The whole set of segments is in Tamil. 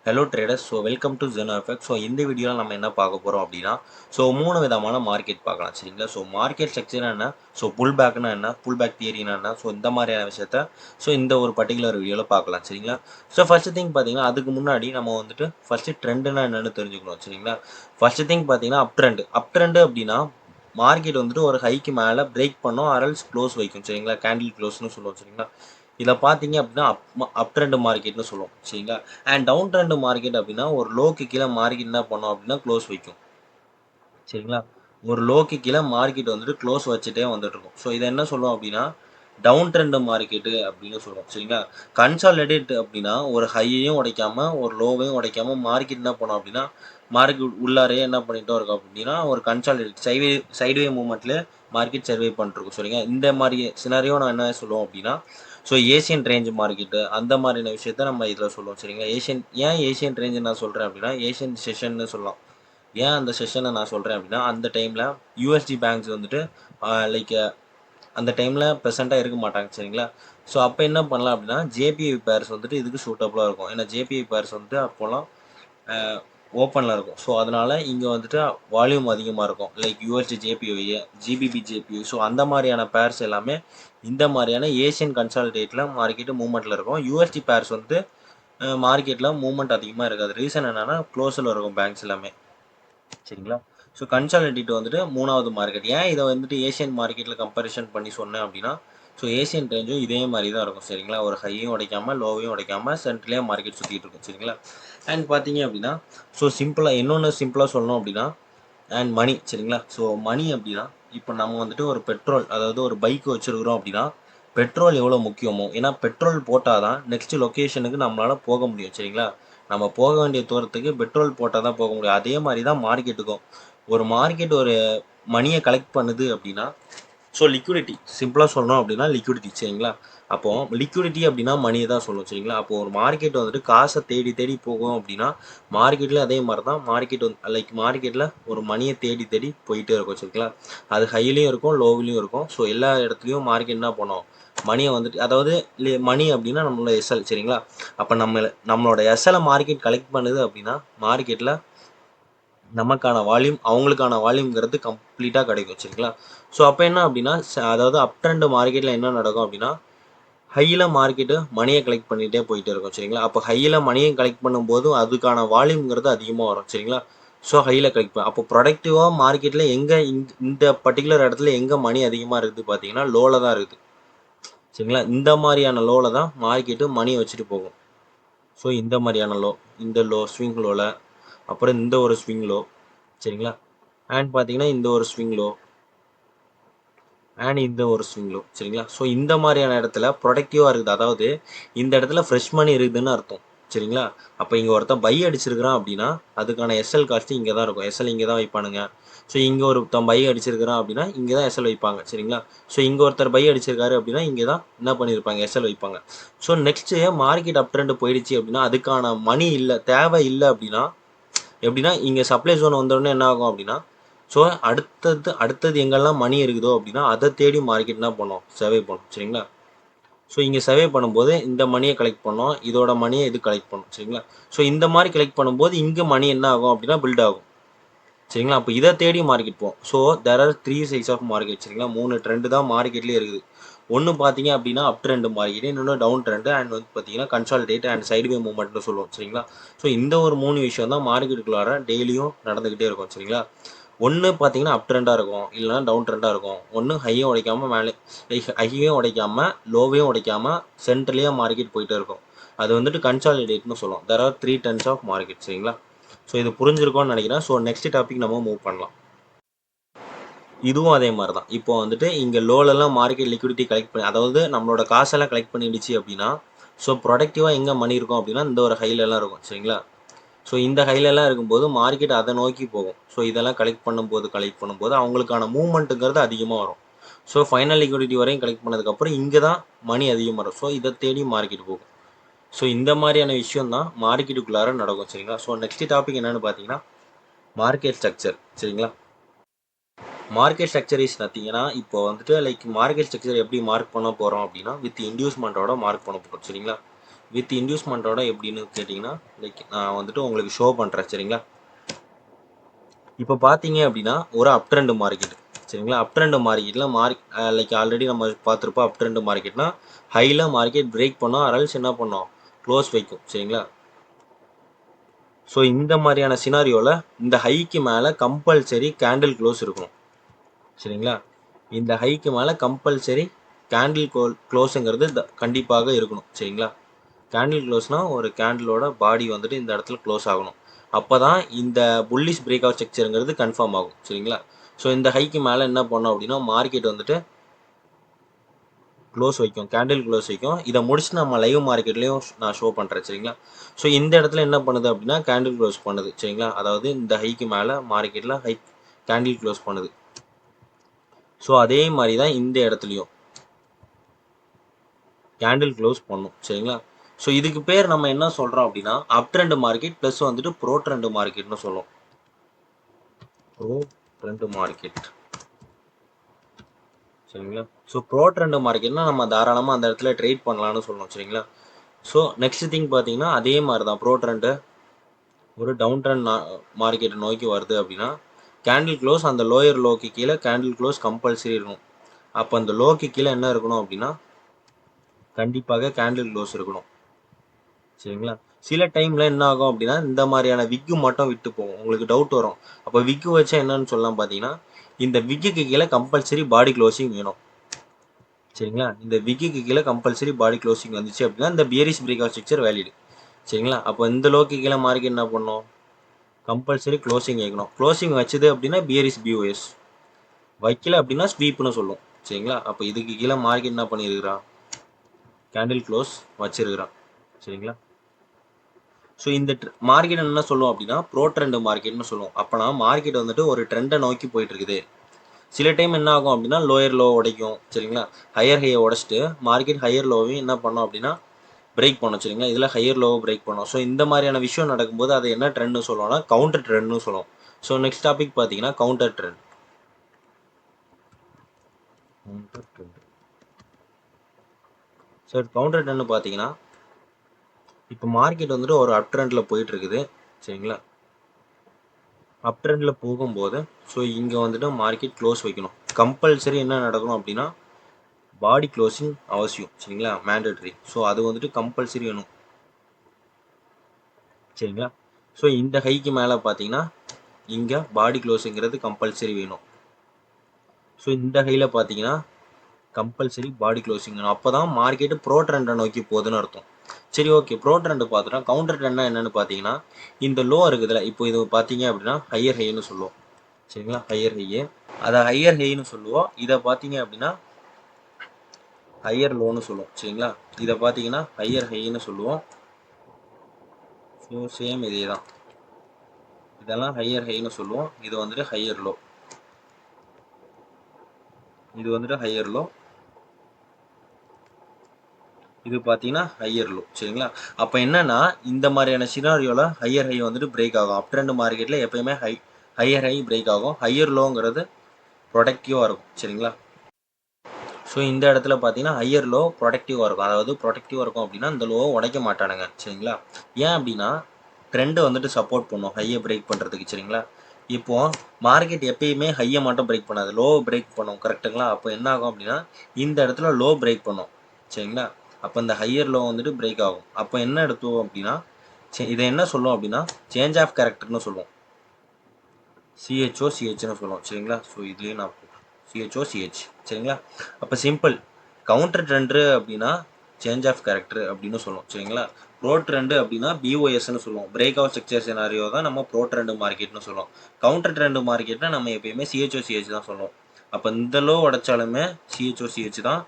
Hello traders. Welcome to Geno Effect. இந்த வீடியோவில் நம்ம என்ன பார்க்க போகிறோம் அப்படின்னா, மூணு விதமான மார்க்கெட் பார்க்கலாம். சரிங்களா? மார்க்கெட் ஸ்ட்ரக்சர் என்ன, புல் பேக்னா என்ன, புல் பேக் தியரினா என்ன, இந்த மாதிரியான விஷயத்த இந்த ஒரு பர்டிகுலர் வீடியோவில் பார்க்கலாம். சரிங்களா? ஃபர்ஸ்ட் திங் பார்த்தீங்கன்னா, அதுக்கு முன்னாடி நம்ம வந்துட்டு ஃபர்ஸ்ட் ட்ரெண்டுனா என்னன்னு தெரிஞ்சுக்கணும். சரிங்களா? ஃபர்ஸ்ட் திங் பார்த்தீங்கன்னா அப் ட்ரெண்டு அப்படின்னா மார்க்கெட் வந்துட்டு ஒரு ஹைக்கு மேலே பிரேக் பண்ணும், அரல்ஸ் க்ளோஸ் வைக்கும். சரிங்களா? கேண்டில் க்ளோஸ்னு சொல்லுவோம். சரிங்களா? இதை பார்த்தீங்க அப்படின்னா அப் ட்ரெண்ட் மார்க்கெட்னு சொல்லுவோம். சரிங்களா? அண்ட் டவுன் ட்ரெண்ட் மார்க்கெட் அப்படின்னா ஒரு லோக்கு கீழே மார்க்கெட் என்ன பண்ணும் அப்படின்னா க்ளோஸ் வைக்கும். சரிங்களா? ஒரு லோக்கு கீழே மார்க்கெட் வந்துட்டு க்ளோஸ் வச்சுட்டே வந்துட்டு இருக்கும். இதை என்ன சொல்லுவோம் அப்படின்னா டவுன் ட்ரெண்ட் மார்க்கெட்டு அப்படின்னு சொல்லுவோம். சரிங்களா? கன்சாலிடேட் அப்படின்னா ஒரு ஹையையும் உடைக்காம ஒரு லோவையும் உடைக்காம மார்க்கெட் என்ன பண்ணும் அப்படின்னா மார்க்கெட் உள்ளாரையே என்ன பண்ணிட்டோம் இருக்கும் அப்படின்னா ஒரு கன்சாலிடேட் சைட்வே மூவ்மெண்ட்ல மார்க்கெட் சர்வே பண்ணிருக்கும். சரிங்க, இந்த மாதிரி சினாரியோ நான் என்ன சொல்லுவோம் அப்படின்னா ஏசியன் ரேஞ்ச் மார்க்கெட்டு அந்த மாதிரியான விஷயத்த நம்ம இதில் சொல்லுவோம். சரிங்களா? ஏசியன் ரேஞ்சு நான் சொல்கிறேன் அப்படின்னா ஏசியன் செஷன்னு சொல்லலாம். ஏன் அந்த செஷனை நான் சொல்கிறேன் அப்படின்னா அந்த டைமில் யூஎஸ்டி பேங்க்ஸ் வந்துட்டு லைக் அந்த டைமில் ப்ரெசென்ட்டாக இருக்க மாட்டாங்க. சரிங்களா? அப்போ என்ன பண்ணலாம் அப்படின்னா ஜேபிஐ பேர்ஸ் வந்துட்டு இதுக்கு சூட்டபுளாக இருக்கும். ஏன்னா ஜேபிஐ பேர்ஸ் வந்துட்டு அப்போலாம் ஓப்பனில் இருக்கும். அதனால் இங்கே வந்துட்டு வால்யூம் அதிகமாக இருக்கும். Like USD JPY, GBP JPY. அந்த மாதிரியான பேர்ஸ் எல்லாமே இந்த மாதிரியான ஏசியன் கன்சாலிடேட்டில் மார்க்கெட்டு மூவ்மெண்ட்டில் இருக்கும். யூஎஸ்டி பேர்ஸ் வந்து மார்க்கெட்டில் மூவ்மெண்ட் அதிகமாக இருக்காது. ரீசன் என்னென்னா க்ளோஸில் இருக்கும் பேங்க்ஸ் எல்லாமே. சரிங்களா? கன்சாலிடேட் வந்துட்டு மூணாவது மார்க்கெட். ஏன் இதை வந்துட்டு ஏசியன் மார்க்கெட்டில் கம்பேரிஷன் பண்ணி சொன்னேன் அப்படின்னா ஏசியன் ரேஞ்சும் இதே மாதிரி தான் இருக்கும். சரிங்களா? ஒரு ஹையும் உடைக்காமல் லோவையும் உடைக்காமல் சென்ட்ரலே மார்க்கெட் சுற்றிட்டு இருக்கும். சரிங்களா? அண்ட் பார்த்தீங்க அப்படின்னா சிம்பிளாக இன்னொன்று சிம்பிளாக சொல்லணும் அப்படின்னா அண்ட் மணி. சரிங்களா? மணி அப்படின்னா இப்போ நம்ம வந்துட்டு ஒரு பெட்ரோல், அதாவது ஒரு பைக் வச்சுருக்கிறோம் அப்படின்னா பெட்ரோல் எவ்வளோ முக்கியமோ, ஏன்னா பெட்ரோல் போட்டால் தான் நெக்ஸ்ட் லொக்கேஷனுக்கு நம்மளால் போக முடியும். சரிங்களா? நம்ம போக வேண்டிய தூரத்துக்கு பெட்ரோல் போட்டால் தான் போக முடியும். அதே மாதிரி தான் மார்க்கெட்டுக்கும். ஒரு மார்க்கெட் ஒரு மணியை கலெக்ட் பண்ணுது அப்படின்னா லிக்விடிட்டி சிம்பிளாக சொல்லணும் அப்படின்னா லிக்விடிட்டி. சரிங்களா? அப்போ லிக்விடிட்டி அப்படின்னா மணியை தான் சொல்லும். சரிங்களா? அப்போ ஒரு மார்க்கெட் வந்துட்டு காசை தேடி தேடி போகும் அப்படின்னா மார்க்கெட்லேயும் அதே மாதிரி தான் மார்க்கெட் வந்து லைக் மார்க்கெட்டில் ஒரு மணியை தேடி தேடி போயிட்டே இருக்கும். சரிங்களா? அது ஹைலையும் இருக்கும் லோவிலையும் இருக்கும். எல்லா இடத்துலையும் மார்க்கெட் என்ன பண்ணும், மணியை வந்துட்டு அதாவது மணி அப்படின்னா நம்மளோட எஸ்எல். சரிங்களா? அப்போ நம்மளோட எஸ்எல்லை மார்க்கெட் கலெக்ட் பண்ணுது அப்படின்னா மார்க்கெட்டில் நமக்கான வால்யூம் அவங்களுக்கான வால்யூம்ங்கிறது கம்ப்ளீட்டாக கிடைக்கும். சரிங்களா? அப்போ என்ன அப்படின்னா அதாவது அப் ட்ரெண்ட் மார்க்கெட்டில் என்ன நடக்கும் அப்படின்னா ஹையில் மார்க்கெட்டு மணியை கலெக்ட் பண்ணிகிட்டே போயிட்டே இருக்கும். சரிங்களா? அப்போ ஹையில் மணியை கலெக்ட் பண்ணும்போது அதுக்கான வால்யூம்ங்கிறது அதிகமாக வரும். சரிங்களா? ஹையில் கலெக்ட் அப்போ ப்ரொடக்டிவாக மார்க்கெட்டில் எங்கே இந்த பர்டிகுலர் இடத்துல எங்கே மணி அதிகமாக இருக்குது பார்த்தீங்கன்னா லோவில் தான் இருக்குது. சரிங்களா? இந்த மாதிரியான லோவில் தான் மார்க்கெட்டு மணியை வச்சுட்டு போகும். இந்த மாதிரியான லோ, இந்த லோ ஸ்விங் லோவில், அப்புறம் இந்த ஒரு ஸ்விங் லோ. சரிங்களா? அண்ட் பார்த்தீங்கன்னா இந்த ஒரு ஸ்விங் லோ அண்ட் இந்த ஒரு ஸ்விங் லோ. சரிங்களா? இந்த மாதிரியான இடத்துல ப்ரொடக்டிவாக இருக்குது, அதாவது இந்த இடத்துல ஃப்ரெஷ் மணி இருக்குதுன்னு அர்த்தம். சரிங்களா? அப்போ இங்கே ஒருத்தன் பை அடிச்சிருக்கிறான் அப்படின்னா அதுக்கான எஸ்எல் காஸ்ட்டு இங்கே தான் இருக்கும். எஸ்எல் இங்கே தான் வைப்பானுங்க. இங்கே ஒருத்தன் பை அடிச்சிருக்கிறான் அப்படின்னா இங்கே தான் எஸ்எல் வைப்பாங்க. சரிங்களா? இங்கே ஒருத்தர் பை அடிச்சிருக்காரு அப்படின்னா இங்கே தான் என்ன பண்ணியிருப்பாங்க, எஸ்எல் வைப்பாங்க. நெக்ஸ்ட்டு மார்க்கெட் அப் ட்ரெண்ட் போயிடுச்சு அப்படின்னா அதுக்கான மணி இல்லை, தேவை இல்லை அப்படின்னா எப்படின்னா இங்கே சப்ளை ஜோன் வந்தோடனே என்ன ஆகும் அப்படின்னா அடுத்தது எங்கெல்லாம் மணி இருக்குதோ அப்படின்னா அதை தேடி மார்க்கெட் என்ன பண்ணோம், சர்வே பண்ணும். சரிங்களா? இங்கே சர்வே பண்ணும்போது இந்த மணியை கலெக்ட் பண்ணோம், இதோட மணியை இது கலெக்ட் பண்ணும். சரிங்களா? இந்த மாதிரி கலெக்ட் பண்ணும்போது இங்கே மணி என்ன ஆகும் அப்படின்னா பில்ட் ஆகும். சரிங்களா? அப்போ இதை தேடி மார்க்கெட் போகும். There are 3 size of market. சரிங்களா? 3 ட்ரெண்டு தான் மார்க்கெட்லேயே இருக்குது. ஒன்று பார்த்தீங்க அப்படின்னா அப் ட்ரெண்ட் மார்க்கெட், இன்னொன்று டவுன் ட்ரெண்டு, அண்ட் வந்து பார்த்தீங்கன்னா கன்சாலிடேட் அண்ட் சைடுவே மூவ்மெண்ட்னு சொல்லுவோம். சரிங்களா? இந்த ஒரு 3 விஷயம் தான் மார்க்கெட்டுக்குள்ளார டெய்லியும் நடந்துக்கிட்டே இருக்கும். சரிங்களா? ஒன்று பார்த்தீங்கன்னா அப் ட்ரெண்டாக இருக்கும், இல்லைனா டவுன் ட்ரெண்டாக இருக்கும். ஒன்று ஹையும் உடைக்காமல் மேலே ஹையும் உடைக்காமல் லோவையும் உடைக்காமல் சென்ட்ரலையே மார்க்கெட் போயிட்டே இருக்கும். அது வந்துட்டு கன்சாலிடேட்னு சொல்லுவோம். There are 3 types of market. சரிங்களா? இது புரிஞ்சிருக்கும்னு நினைக்கிறேன். நெக்ஸ்ட் டாபிக் நம்ம மூவ் பண்ணலாம். இதுவும் அதே மாதிரி தான். இப்போ வந்துட்டு இங்கே லோலெல்லாம் மார்க்கெட் லிக்விடிட்டி கலெக்ட் பண்ணி, அதாவது நம்மளோட காசெல்லாம் கலெக்ட் பண்ணிடுச்சு அப்படின்னா ப்ரொடக்டிவாக எங்கே மணி இருக்கும் அப்படின்னா இந்த ஒரு ஹைலெல்லாம் இருக்கும். சரிங்களா? இந்த ஹைலெல்லாம் இருக்கும்போது மார்க்கெட் அதை நோக்கி போகும். இதெல்லாம் கலெக்ட் பண்ணும்போது அவங்களுக்கான மூவ்மெண்ட்டுங்கிறது அதிகமாக வரும். ஃபைனல் லிக்விடிட்டி வரையும் கலெக்ட் பண்ணதுக்கப்புறம் இங்கே தான் மணி அதிகமாக வரும். இதை தேடி மார்க்கெட் போகும். இந்த மாதிரியான விஷயம் தான் மார்க்கெட்டுக்குள்ளார நடக்கும். சரிங்களா? நெக்ஸ்ட் டாபிக் என்னென்னு பார்த்தீங்கன்னா மார்க்கெட் ஸ்ட்ரக்சர். சரிங்களா? மார்க்கெட் ஸ்ட்ரக்சர் இஸ் நத்திங்கன்னா இப்போ வந்துட்டு லைக் மார்க்கெட் ஸ்ட்ரக்சர் எப்படி மார்க் பண்ண போகிறோம் அப்படின்னா வித் இன்டியூஸ்மெண்ட்டோட மார்க் பண்ண போகிறோம். சரிங்களா? வித் இன்டியூஸ்மெண்ட்டோட எப்படின்னு கேட்டிங்கன்னா லைக் நான் வந்துட்டு உங்களுக்கு ஷோ பண்ணுறேன் சரிங்களா. இப்போ பார்த்தீங்க அப்படின்னா ஒரு அப் ட்ரெண்ட் மார்க்கெட் சரிங்களா. அப் ட்ரெண்ட் மார்க்கெட்டில் லைக் ஆல்ரெடி நம்ம பார்த்துருப்போம். அப் ட்ரெண்ட் மார்க்கெட்னா ஹையில் மார்க்கெட் பிரேக் பண்ணோம், அரல்ஸ் என்ன பண்ணோம், க்ளோஸ் வைக்கும் சரிங்களா. ஸோ இந்த மாதிரியான சினாரியோவில் இந்த ஹைக்கு மேலே கம்பல்சரி கேண்டில் க்ளோஸ் இருக்கணும் சரிங்களா. இந்த ஹைக்கு மேலே கம்பல்சரி கேண்டில் க்ளோஸுங்கிறது கண்டிப்பாக இருக்கணும் சரிங்களா. கேண்டில் க்ளோஸ்னால் ஒரு கேண்டிலோட பாடி வந்துட்டு இந்த இடத்துல க்ளோஸ் ஆகணும். அப்போ தான் இந்த புல்லிஷ் பிரேக் அவுட் ஸ்ட்ரக்சருங்கிறது கன்ஃபார்ம் ஆகும் சரிங்களா. ஸோ இந்த ஹைக்கு மேலே என்ன பண்ணோம் அப்படின்னா மார்க்கெட் வந்துட்டு க்ளோஸ் வைக்கும், கேண்டில் க்ளோஸ் வைக்கும். இதை முடிச்சு நம்ம லைவ் மார்க்கெட்லேயும் நான் ஷோ பண்ணுறேன் சரிங்களா. ஸோ இந்த இடத்துல என்ன பண்ணுது அப்படின்னா கேண்டில் க்ளோஸ் பண்ணுது சரிங்களா. அதாவது இந்த ஹைக்கு மேலே மார்க்கெட்டில் கேண்டில் க்ளோஸ் பண்ணுது. ஸோ அதே மாதிரி தான் இந்த இடத்துலையும் கேண்டில் க்ளோஸ் பண்ணும் சரிங்களா. ஸோ இதுக்கு பேர் நம்ம என்ன சொல்கிறோம் அப்படின்னா அப் ட்ரெண்ட் மார்க்கெட் ப்ளஸ் வந்துட்டு ப்ரோ ட்ரெண்ட் மார்க்கெட்னு சொல்லுவோம். ப்ரோ ட்ரெண்ட் மார்க்கெட் சரிங்களா. ஸோ ப்ரோ ட்ரெண்ட் மார்க்கெட்னா நம்ம தாராளமாக அந்த இடத்துல ட்ரேட் பண்ணலாம்னு சொல்லணும் சரிங்களா. ஸோ நெக்ஸ்ட் திங் பார்த்தீங்கன்னா அதே மாதிரி தான் ப்ரோ ட்ரெண்டு ஒரு டவுன் ட்ரெண்ட் மார்க்கெட்டை நோக்கி வருது அப்படின்னா கேண்டில் க்ளோஸ் அந்த லோயர் லோக்கு கீழே கேண்டில் க்ளோஸ் கம்பல்சரி இருக்கணும். அப்போ அந்த லோக்கு கீழே என்ன இருக்கணும் அப்படின்னா கண்டிப்பாக கேண்டில் க்ளோஸ் இருக்கணும் சரிங்களா. சில டைமில் என்ன ஆகும் அப்படின்னா இந்த மாதிரியான விக்கு மட்டும் விட்டு போகும், உங்களுக்கு டவுட் வரும். அப்போ விக்கு வச்சா என்னன்னு சொல்லலாம் பார்த்தீங்கன்னா இந்த விக்குக்கு கீழே கம்பல்சரி பாடி க்ளோசிங் வேணும் சரிங்களா. இந்த விக்குக்கு கீழே கம்பல்சரி பாடி க்ளோசிங் வந்துச்சு அப்படின்னா இந்த bearish break out structure valid சரிங்களா. அப்போ இந்த லோக்கு கீழே மார்க்கெட் என்ன பண்ணும், கம்பல்சரி க்ளோசிங் வைக்கணும். க்ளோசிங் வச்சது அப்படின்னா பியரிஷ் பிஓஎஸ், வைக்கல அப்படின்னா ஸ்வீப்னு சொல்லும் சரிங்களா. அப்போ இதுக்கு கீழே மார்க்கெட் என்ன பண்ணியிருக்கிறான், கேண்டில் க்ளோஸ் வச்சிருக்கிறான் சரிங்களா. ஸோ இந்த மார்க்கெட் என்ன சொல்லுவோம் அப்படின்னா ப்ரோ ட்ரெண்ட் மார்க்கெட்னு சொல்லுவோம். அப்போனா மார்க்கெட் வந்துட்டு ஒரு ட்ரெண்டை நோக்கி போயிட்டு இருக்குது. சில டைம் என்ன ஆகும் அப்படின்னா லோயர் லோ உடைக்கும் சரிங்களா. ஹையர் ஹையை உடச்சிட்டு மார்க்கெட் ஹையர் லோவையும் என்ன பண்ணோம் அப்படின்னா பிரேக் பண்ணோம் சரிங்களா. இதில் ஹையர் லோவை பிரேக் பண்ணோம். ஸோ இந்த மாதிரியான விஷயம் நடக்கும்போது அதை என்ன ட்ரெண்ட்னு சொல்லுவோம்னா கவுண்டர் ட்ரெண்ட்னு சொல்லுவோம். ஸோ நெக்ஸ்ட் டாபிக் பார்த்தீங்கன்னா counter trend. So counter trend பார்த்தீங்கன்னா இப்போ மார்க்கெட் வந்துட்டு ஒரு அப் ட்ரெண்டில் போயிட்டு இருக்குது சரிங்களா. அப் ட்ரெண்டில் போகும்போது ஸோ இங்கே வந்துட்டு மார்க்கெட் க்ளோஸ் வைக்கணும். கம்பல்சரி என்ன நடக்கணும் அப்படின்னா பாடி க்ளோசிங் அவசியம் சரிங்களா, மேண்டட்ரி. ஸோ அது வந்துட்டு கம்பல்சரி வேணும் சரிங்களா. ஸோ இந்த ஹைக்கு மேலே பார்த்தீங்கன்னா இங்கே பாடி க்ளோஸுங்கிறது கம்பல்சரி வேணும். ஸோ இந்த ஹையில் பார்த்தீங்கன்னா கம்பல்சரி பாடி க்ளோசிங் வேணும். அப்போ தான் மார்க்கெட்டு ப்ரோ ட்ரெண்டை நோக்கி போகுதுன்னு அர்த்தம். சரி ஓகே, ப்ரோ ட்ரெண்டு பார்த்துட்டோம். கவுண்டர் ட்ரெண்ட்னா என்னென்னு பார்த்தீங்கன்னா இந்த லோ இருக்குதுல்ல, இப்போ இது பார்த்தீங்க அப்படின்னா ஹையர் ஹைன்னு சொல்லுவோம் சரிங்களா. ஹையர் ஹையே அதை ஹையர் ஹைன்னு சொல்லுவோம். இதை பார்த்தீங்க அப்படின்னா ஹையர் லோன்னு சொல்லுவோம் சரிங்களா. இதை பார்த்தீங்கன்னா ஹையர் ஹைன்னு சொல்லுவோம். ஸோ சேம் இதே தான், இதெல்லாம் ஹையர் ஹைன்னு சொல்லுவோம். இது வந்துட்டு ஹையர் லோ, இது வந்துட்டு ஹையர் லோ, இது பார்த்தீங்கன்னா ஹையர் லோ சரிங்களா. அப்போ என்னன்னா இந்த மாதிரியான சினாரியோவில் ஹையர் ஹை வந்துட்டு பிரேக் ஆகும். அப் ட்ரெண்ட் மார்க்கெட்டில் எப்பயுமே ஹையர் ஹை பிரேக் ஆகும். ஹையர் லோங்கிறது ப்ரொடக்டிவாக இருக்கும் சரிங்களா. ஸோ இந்த இடத்துல பார்த்தீங்கன்னா ஹையர் லோ ப்ரொடக்டிவாக இருக்கும். அதாவது ப்ரொடக்டிவாக இருக்கும் அப்படின்னா இந்த லோவை உடைக்க மாட்டானுங்க சரிங்களா. ஏன் அப்படின்னா ட்ரெண்டு வந்துட்டு சப்போர்ட் பண்ணும் ஹையை பிரேக் பண்ணுறதுக்கு சரிங்களா. இப்போ மார்க்கெட் எப்பயுமே ஹையை மட்டும் பிரேக் பண்ணாது, லோவை பிரேக் பண்ணும் கரெக்டுங்களா. அப்போ என்ன ஆகும் அப்படின்னா இந்த இடத்துல லோ பிரேக் பண்ணும் சரிங்களா. அப்போ இந்த ஹையர் லோ வந்துட்டு பிரேக் ஆகும். அப்போ என்ன எடுத்தோம் அப்படின்னா இதை என்ன சொல்லுவோம் அப்படின்னா சேஞ்ச் ஆஃப் கேரக்டர்னு சொல்லுவோம், சிஹெச்ஓ சிஹெச்னு சொல்லுவோம் சரிங்களா. ஸோ இதுலேயும் நான் சிஹெச்ஓ சிஹெச் சரிங்களா. அப்போ சிம்பிள், கவுண்டர் ட்ரெண்டு அப்படின்னா சேஞ்ச் ஆஃப் கேரக்டர் அப்படின்னு சொல்லுவோம் சரிங்களா. ப்ரோ ட்ரெண்டு அப்படின்னா பிஓஎஸ்ன்னு சொல்லுவோம். பிரேக் அவுட் ஸ்ட்ரக்சர் சினாரியோ தான் நம்ம ப்ரோ ட்ரெண்டு மார்க்கெட்னு சொல்லுவோம். கவுண்டர் ட்ரெண்டு மார்க்கெட்னா நம்ம எப்பயுமே சிஹெச்ஓ சிஹெச் தான் சொல்லுவோம். அப்போ இந்த லோ உடைச்சாலுமே சிஹெச்ஓ சிஹெச் தான்,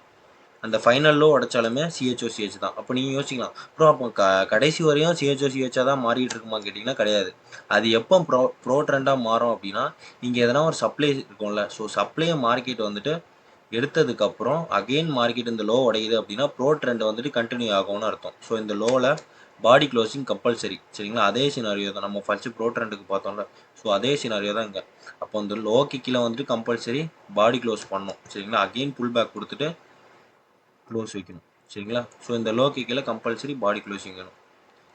அந்த ஃபைனல் லோ உடைச்சாலுமே சிஹெச்ஓ சிஹெச் தான். அப்போ நீங்கள் யோசிக்கலாம் ப்ரோ அப்போ கடைசி வரையும் சிஹெச்ஓ சிஹெச்சாக தான் மாறிட்டு இருக்குமா கேட்டிங்கன்னா கிடையாது. அது எப்போ ப்ரோ ட்ரெண்டாக மாறும் அப்படின்னா இங்கே எதனா ஒரு சப்ளை இருக்கும்ல, ஸோ சப்ளையை மார்க்கெட் வந்துட்டு எடுத்ததுக்கப்புறம் அகெயின் மார்க்கெட் இந்த லோ உடையுது அப்படின்னா ப்ரோ ட்ரெண்ட் வந்துட்டு கண்டினியூ ஆகும்னு அர்த்தம். ஸோ இந்த லோவில் பாடி க்ளோசிங் கம்பல்சரி சரிங்களா. அதே சினாரியோ தான் நம்ம ஃபஸ்ட்டு ப்ரோ ட்ரெண்டுக்கு பார்த்தோம்ல, ஸோ அதே சினாரியோ தான் இங்கே. அப்போ இந்த லோக்கு கீழே வந்துட்டு கம்பல்சரி பாடி க்ளோஸ் பண்ணணும் சரிங்களா. அகெயின் புல் பேக் கொடுத்துட்டு க்ளோஸ் வைக்கணும் சரிங்களா. ஸோ இந்த லோக்கு கீழே கம்பல்சரி பாடி க்ளோசிங் வேணும்.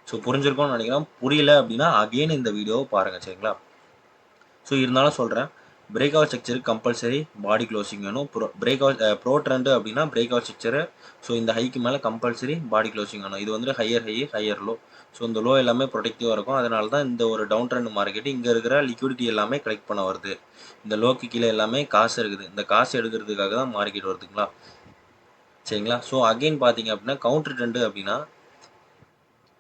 ஸோ புரிஞ்சிருக்கும்னு நினைக்கிறேன். புரியல அப்படின்னா அகெயின் இந்த வீடியோவை பாருங்கள். சரிங்களா. ஸோ இருந்தாலும் சொல்கிறேன், பிரேக் அவுட் ஸ்ட்ரக்சருக்கு கம்பல்சரி பாடி க்ளோசிங் வேணும். பிரேக் அவுட் ப்ரோ ட்ரெண்டு அப்படின்னா பிரேக் அவுட் ஸ்ட்ரக்சரு. ஸோ இந்த ஹைக்கு மேலே கம்பல்சரி பாடி க்ளோசிங் வேணும். இது வந்து higher high, higher low. So இந்த லோ எல்லாமே ப்ரொடெக்டிவாக இருக்கும். அதனால தான் இந்த ஒரு டவுன் ட்ரெண்ட் மார்க்கெட் இங்கே இருக்கிற லிக்விடிட்டி எல்லாமே கலெக்ட் பண்ண வருது. இந்த லோக்கு கீழே எல்லாமே காசு இருக்குது. இந்த காசு எடுக்கிறதுக்காக தான் மார்க்கெட் வருதுங்களா. சரிங்களா. ஸோ அகெயின் பார்த்தீங்க அப்படின்னா கவுண்டர் ட்ரெண்டு அப்படின்னா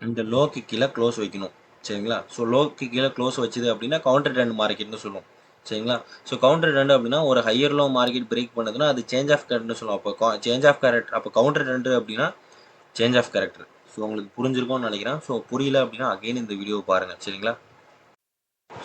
இந்த லோக்கு கீழே க்ளோஸ் வைக்கணும். சரிங்களா. ஸோ லோக்கு கீழே க்ளோஸ் வச்சுது அப்படின்னா கவுண்டர் ட்ரெண்ட் மார்க்கெட்னு சொல்லுவோம். சரிங்களா. ஸோ கவுண்டர் ட்ரெண்ட் அப்படின்னா ஒரு ஹையர் லோ மார்க்கெட் பிரேக் பண்ணுதுன்னா அது சேஞ்ச் ஆஃப் கேரக்டர்னு சொல்லுவோம். அப்போ சேஞ்ச் ஆஃப் கேரக்டர், அப்போ கவுண்டர் ட்ரெண்ட் அப்படின்னா சேஞ்ச் ஆஃப் கேரக்டர். ஸோ உங்களுக்கு புரிஞ்சிருக்கும்னு நினைக்கிறேன். ஸோ புரியல அப்படின்னா அகெயின் இந்த வீடியோ பாருங்கள். சரிங்களா.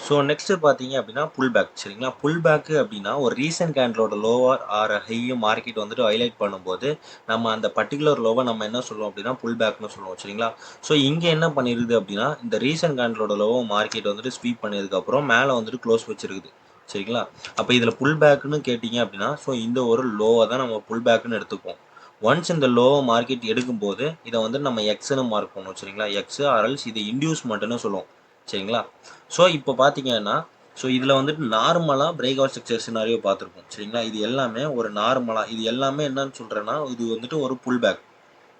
ஸோ நெக்ஸ்ட்டு பார்த்தீங்க அப்படின்னா புல் பேக். சரிங்களா. புல் பேக்கு அப்படின்னா ஒரு ரீசன்ட் கேண்டலோட லோவர் ஆர் ஹையும் மார்க்கெட் வந்துட்டு ஹைலைட் பண்ணும்போது நம்ம அந்த பர்டிகுலர் லோவை நம்ம என்ன சொல்லுவோம் அப்படின்னா புல் பேக்னு சொல்லுவோம். சரிங்களா. ஸோ இங்கே என்ன பண்ணிருக்குது அப்படின்னா இந்த ரீசன்ட் கேண்டலோட லோவை மார்க்கெட் வந்துட்டு ஸ்வீப் பண்ணதுக்கப்புறம் மேலே வந்துட்டு க்ளோஸ் வச்சிருக்குது. சரிங்களா. அப்போ இதில் புல் பேக்குன்னு கேட்டிங்க அப்படின்னா ஸோ இந்த ஒரு லோவை தான் நம்ம புல் பேக்குன்னு எடுத்துப்போம். ஒன்ஸ் இந்த லோவை மார்க்கெட் எடுக்கும்போது இதை வந்து நம்ம எக்ஸ்னு மார்க் பண்ணுவோம். சரிங்களா. எக்ஸ் ஆர்எல்ஸ் இது இன்டியூஸ்மெண்ட்னு சொல்லுவோம். சரிங்களா. ஸோ இப்போ பார்த்தீங்கன்னா ஸோ இதில் வந்துட்டு நார்மலாக பிரேக் அவுட் ஸ்ட்ரக்சர் சினாரியோ பார்த்துருப்போம். சரிங்களா. இது எல்லாமே ஒரு நார்மலாக இது எல்லாமே என்னன்னு சொல்கிறேன்னா இது வந்துட்டு ஒரு புல் பேக்.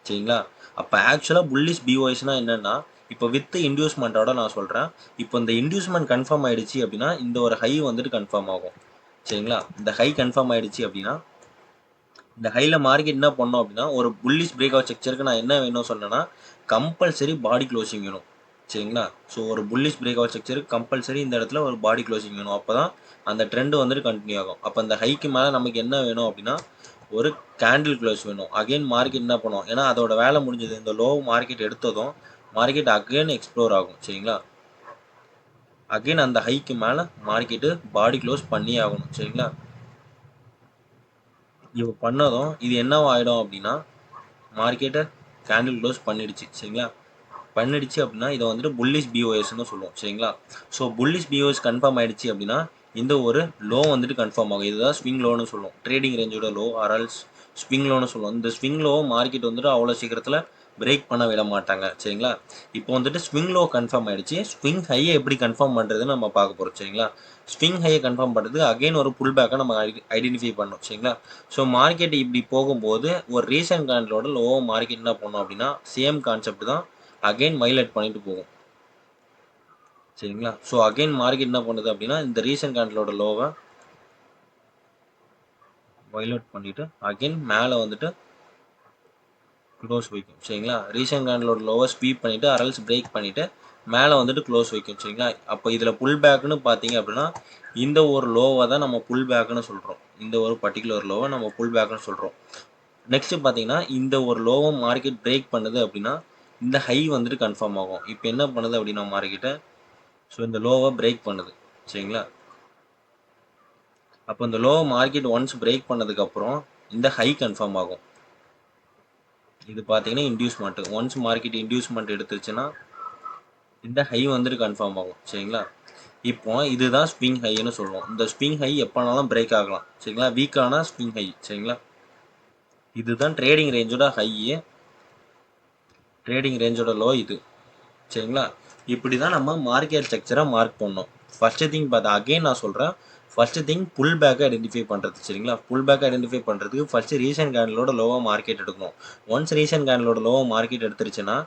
சரிங்களா. அப்போ ஆக்சுவலாக புல்லிஷ் பிஓஎஸ்னால் என்னென்னா இப்போ வித் இன்டியூஸ்மெண்ட்டோட நான் சொல்கிறேன். இப்போ இந்த இன்டியூஸ்மெண்ட் கன்ஃபார்ம் ஆகிடுச்சு அப்படின்னா இந்த ஒரு ஹை வந்துட்டு கன்ஃபார்ம் ஆகும். சரிங்களா. இந்த ஹை கன்ஃபார்ம் ஆகிடுச்சு அப்படின்னா இந்த ஹையில் மார்க்கெட் என்ன பண்ணோம் அப்படின்னா ஒரு புல்லிஷ் பிரேக் அவுட் ஸ்ட்ரக்சருக்கு நான் என்ன வேணும் சொன்னேன்னா கம்பல்சரி பாடி க்ளோசிங் வேணும். சரிங்களா. ஸோ ஒரு புல்லிஷ் பிரேக் அவுட் ஸ்ட்ரக்சருக்கு கம்பல்சரி இந்த இடத்துல ஒரு பாடி க்ளோசிங் வேணும். அப்போ தான் அந்த ட்ரெண்டு வந்துட்டு கண்டினியூ ஆகும். அப்போ அந்த ஹைக்கு மேலே நமக்கு என்ன வேணும் அப்படின்னா ஒரு கேண்டில் க்ளோஸ் வேணும். அகெயின் மார்க்கெட் என்ன பண்ணும் ஏன்னா அதோட வேலை முடிஞ்சது. இந்த லோ மார்க்கெட் எடுத்ததும் மார்க்கெட் அகெயின் எக்ஸ்ப்ளோர் ஆகும். சரிங்களா. அகெயின் அந்த ஹைக்கு மேலே மார்க்கெட்டு பாடி க்ளோஸ் பண்ணியே ஆகணும். சரிங்களா. இப்போ பண்ணதும் இது என்னவா ஆகிடும் அப்படின்னா மார்க்கெட்டை கேண்டில் க்ளோஸ் பண்ணிடுச்சு. சரிங்களா. பண்ணிடுச்சு அப்படின்னா இதை வந்துட்டு புல்லிஷ் பிஓஎஸ்ன்னு சொல்லுவோம். சரிங்களா. ஸோ புல்லிஷ் பிஓஎஸ் கன்ஃபார்ம் ஆகிடுச்சு அப்படின்னா இந்த ஒரு லோ வந்துட்டு கன்ஃபார்ம் ஆகும். இதுதான் ஸ்விங் லோன்னு சொல்லுவோம். ட்ரேடிங் ரேஞ்சோட லோ ஆர்எல்ஸ் ஸ்விங் லோன்னு சொல்லுவோம். இந்த ஸ்விங் லோ மார்க்கெட் வந்துட்டு அவ்வளோ சீக்கிரத்தில் பிரேக் பண்ண விட மாட்டாங்க. சரிங்களா. இப்போ வந்துட்டு ஸ்விங் லோ கன்ஃபார்ம் ஆகிடுச்சு. ஸ்விங் ஹையை எப்படி கன்ஃபார்ம் பண்ணுறதுன்னு நம்ம பார்க்க போகிறோம். சரிங்களா. ஸ்விங் ஹையை கன்ஃபார்ம் பண்ணுறதுக்கு அகெயின் ஒரு புல் பேக்கை நம்ம ஐடென்டிஃபை பண்ணோம். சரிங்களா. ஸோ மார்க்கெட் இப்படி போகும்போது ஒரு ரீசன்ட் கேண்டலோட லோ மார்க்கெட் என்ன பண்ணோம் அப்படின்னா சேம் கான்செப்ட் தான் அகெயின் மைலேட் பண்ணிட்டு போகும். சரிங்களா. ஸோ அகெயின் மார்க்கெட் என்ன பண்ணுது அப்படின்னா இந்த ரீசன்ட் கேண்டலோட லோவை வைலேட் பண்ணிட்டு அகெயின் மேலே வந்துட்டு க்ளோஸ் வைக்கும். சரிங்களா. ரீசன்ட் கேண்டலோட லோவை ஸ்வீப் பண்ணிவிட்டு அரல்ஸ் பிரேக் பண்ணிவிட்டு மேலே வந்துட்டு க்ளோஸ் வைக்கும். சரிங்களா. அப்போ இதில் புல் பேக்குன்னு பார்த்தீங்க அப்படின்னா இந்த ஒரு லோவை தான் நம்ம புல் பேக்குன்னு சொல்கிறோம். இந்த ஒரு பர்டிகுலர் லோவை நம்ம புல் பேக்குன்னு சொல்கிறோம். நெக்ஸ்ட்டு பார்த்தீங்கன்னா இந்த ஒரு லோவை மார்க்கெட் பிரேக் பண்ணுது அப்படின்னா இந்த ஹை வந்துட்டு கன்ஃபார்ம் ஆகும். இப்போ என்ன பண்ணுது அப்படின்னா மார்க்கெட்டை ஸோ இந்த லோவை பிரேக் பண்ணுது. சரிங்களா. அப்போ இந்த லோவை மார்க்கெட் ஒன்ஸ் பிரேக் பண்ணதுக்கப்புறம் இந்த ஹை கன்ஃபார்ம் ஆகும். இது பார்த்தீங்கன்னா இன்டியூஸ்மெண்ட். ஒன்ஸ் மார்க்கெட் இன்டியூஸ்மெண்ட் எடுத்துருச்சுன்னா இந்த ஹை வந்துட்டு கன்ஃபார்ம் ஆகும். சரிங்களா. இப்போ இதுதான் ஸ்விங் ஹைன்னு சொல்லுவோம். இந்த ஸ்விங் ஹை எப்போனாலும் பிரேக் ஆகலாம். சரிங்களா. வீக்கான ஸ்விங் ஹை. சரிங்களா. இதுதான் ட்ரேடிங் ரேஞ்சோட ஹை, ட்ரேடிங் ரேஞ்சோட லோ இது. சரிங்களா. இப்படி தான் நம்ம மார்க்கெட் ஸ்ட்ரக்சரை மார்க் பண்ணோம். ஃபஸ்ட்டு திங் பார்த்தா அகெயின் நான் சொல்கிறேன். ஃபஸ்ட்டு திங் புல் பேக்கை ஐடென்டிஃபை பண்ணுறது. சரிங்களா. புல் பேக்கை ஐடென்டிஃபை பண்ணுறதுக்கு ஃபஸ்ட்டு ரீசன்ட் கேண்டலோட லோவாக மார்க்கெட் எடுக்கணும். ஒன்ஸ் ரீசன்ட் கேண்டலோட லோவாக மார்க்கெட் எடுத்துருச்சுன்னா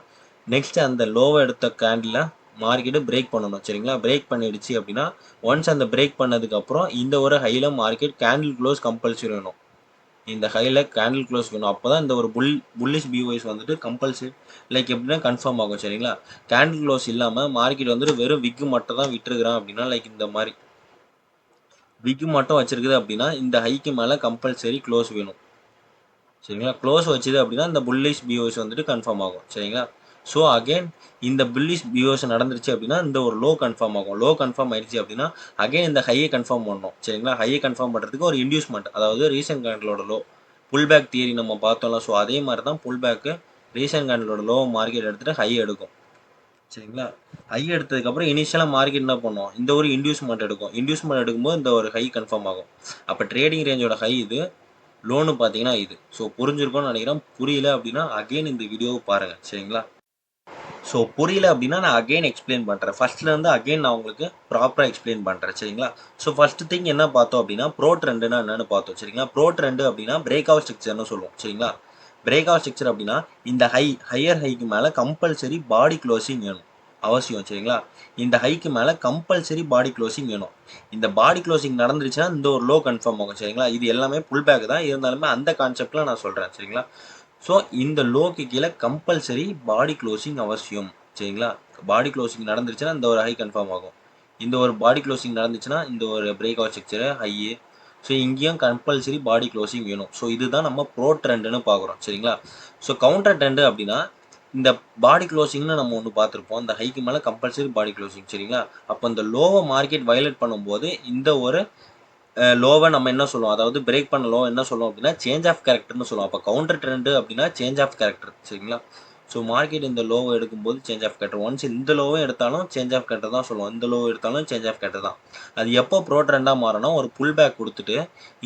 நெக்ஸ்ட் அந்த லோவை எடுத்த கேண்டில் மார்க்கெட்டு பிரேக் பண்ணணும். சரிங்களா. பிரேக் பண்ணிடுச்சு அப்படின்னா ஒன்ஸ் அந்த பிரேக் பண்ணதுக்கப்புறம் இந்த ஒரு ஹையில் மார்க்கெட் கேண்டில் க்ளோஸ் கம்பல்சரி வேணும். இந்த ஹையில் கேண்டில் க்ளோஸ் வேணும். அப்போ தான் இந்த ஒரு புல்லிஷ் பிஓஎஸ் வந்துட்டு கம்பல்சரி லைக் எப்படின்னா கன்ஃபார்ம் ஆகும். சரிங்களா. கேண்டில் க்ளோஸ் இல்லாமல் மார்க்கெட் வந்துட்டு வெறும் விக்கு மட்டும் தான் விட்டுருக்குறான் அப்படின்னா லைக் இந்த மாதிரி விக்கு மட்டும் வச்சிருக்குது அப்படின்னா இந்த ஹைக்கு மேலே கம்பல்சரி க்ளோஸ் வேணும். சரிங்களா. க்ளோஸ் வச்சுது அப்படின்னா இந்த புல்லிஷ் பிஓஎஸ் வந்துட்டு கன்ஃபார்ம் ஆகும். சரிங்களா. ஸோ அகெயின் இந்த புல்லிஷ் பிஓஎஸ் நடந்துருச்சு அப்படின்னா இந்த ஒரு லோ கன்ஃபார்ம் ஆகும். லோ கன்ஃபார்ம் ஆயிடுச்சு அப்படின்னா அகெயின் இந்த ஹையை கன்ஃபார்ம் பண்ணணும். சரிங்களா. ஹையை கன்ஃபார்ம் பண்ணுறதுக்கு ஒரு இன்டியூஸ்மெண்ட், அதாவது ரீசன்ட் கேண்டலோட லோ புல் பேக் தியரி நம்ம பார்த்தோம்ல. ஸோ அதே மாதிரி தான் புல் பேக்கு ரீசன்ட் கேண்டலோட லோ மார்க்கெட் எடுத்துகிட்டு ஹை எடுக்கும். சரிங்களா. ஹை எடுத்ததுக்கப்புறம் இனிஷியலாக மார்க்கெட் என்ன பண்ணும் இந்த ஒரு இன்டியூஸ்மெண்ட் எடுக்கும். இன்டியூஸ்மெண்ட் எடுக்கும்போது இந்த ஒரு ஹை கன்ஃபார்ம் ஆகும். அப்போ ட்ரேடிங் ரேஞ்சோட ஹை இது. லோன்னு பார்த்தீங்கன்னா இது. ஸோ புரிஞ்சிருக்கும்னு நினைக்கிறேன். புரியல அப்படின்னா அகைன் இந்த வீடியோவை பாருங்க. சரிங்களா? ஸோ புரியல அப்படின்னா நான் அகைன் எக்ஸ்பிளைன் பண்ணுறேன். ஃபர்ஸ்ட்லேருந்து அகைன் நான் உங்களுக்கு ப்ராப்பராக எக்ஸ்பிளைன் பண்ணுறேன். சரிங்களா? ஸோ ஃபர்ஸ்ட் திங் என்ன பார்த்தோம் அப்படின்னா ப்ரோ ட்ரெண்டுனா என்னன்னு பார்த்தோம். சரிங்களா? ப்ரோ ட்ரெண்டு அப்படின்னா பிரேக் அவுட் ஸ்ட்ரக்சர்னு சொல்லுவோம். சரிங்களா? பிரேக் அவுட் ஸ்ட்ரக்சர் அப்படின்னா இந்த ஹையர் ஹைக்கு மேலே கம்பல்சரி பாடி க்ளோசிங் வேணும். அவசியம். சரிங்களா? இந்த ஹைக்கு மேலே கம்பல்சரி பாடி க்ளோசிங் வேணும். இந்த பாடி க்ளோசிங் நடந்துருச்சுன்னா இந்த ஒரு லோ கன்ஃபார்ம் ஆகும். சரிங்களா? இது எல்லாமே புல் பேக் தான். இருந்தாலுமே அந்த கான்செப்டில் நான் சொல்கிறேன். சரிங்களா? ஸோ இந்த லோக்கு கீழே கம்பல்சரி பாடி க்ளோசிங் அவசியம். சரிங்களா? பாடி க்ளோசிங் நடந்துருச்சுன்னா இந்த ஒரு ஹை கன்ஃபார்ம் ஆகும். இந்த ஒரு பாடி க்ளோசிங் நடந்துச்சுன்னா இந்த ஒரு பிரேக் அவுட் ஸ்ட்ரக்சரு ஹையு. ஸோ இங்கேயும் கம்பல்சரி பாடி க்ளோசிங் வேணும். ஸோ இதுதான் நம்ம ப்ரோ ட்ரெண்டுன்னு பார்க்குறோம். சரிங்களா? ஸோ கவுண்டர் ட்ரெண்டு அப்படின்னா இந்த பாடி க்ளோசிங்னு நம்ம ஒன்று பார்த்துருப்போம். இந்த ஹைக்கு மேலே கம்பல்சரி பாடி க்ளோசிங். சரிங்களா? அப்போ இந்த லோவை மார்க்கெட் வயலேட் பண்ணும்போது இந்த ஒரு லோவை நம்ம என்ன சொல்லுவோம், அதாவது பிரேக் பண்ண லோ என்ன சொல்லுவோம் அப்படின்னா சேஞ்ச் ஆஃப் கேரக்டர்னு சொல்லுவோம். அப்போ கவுண்டர் ட்ரெண்டு அப்படின்னா சேஞ்ச் ஆஃப் கேரக்டர். சரிங்களா? ஸோ மார்க்கெட் இந்த லோவை எடுக்கும்போது சேஞ்ச் ஆஃப் கேரக்டர். ஒன்ஸ் இந்த லோவை எடுத்தாலும் சேஞ்ச் ஆஃப் கேரக்டர் தான் சொல்லுவோம். இந்த லோ எடுத்தாலும் சேஞ்ச் ஆஃப் கேரக்டர் தான். அது எப்போ ப்ரோ ட்ரெண்டாக மாறணும், ஒரு புல் பேக் கொடுத்துட்டு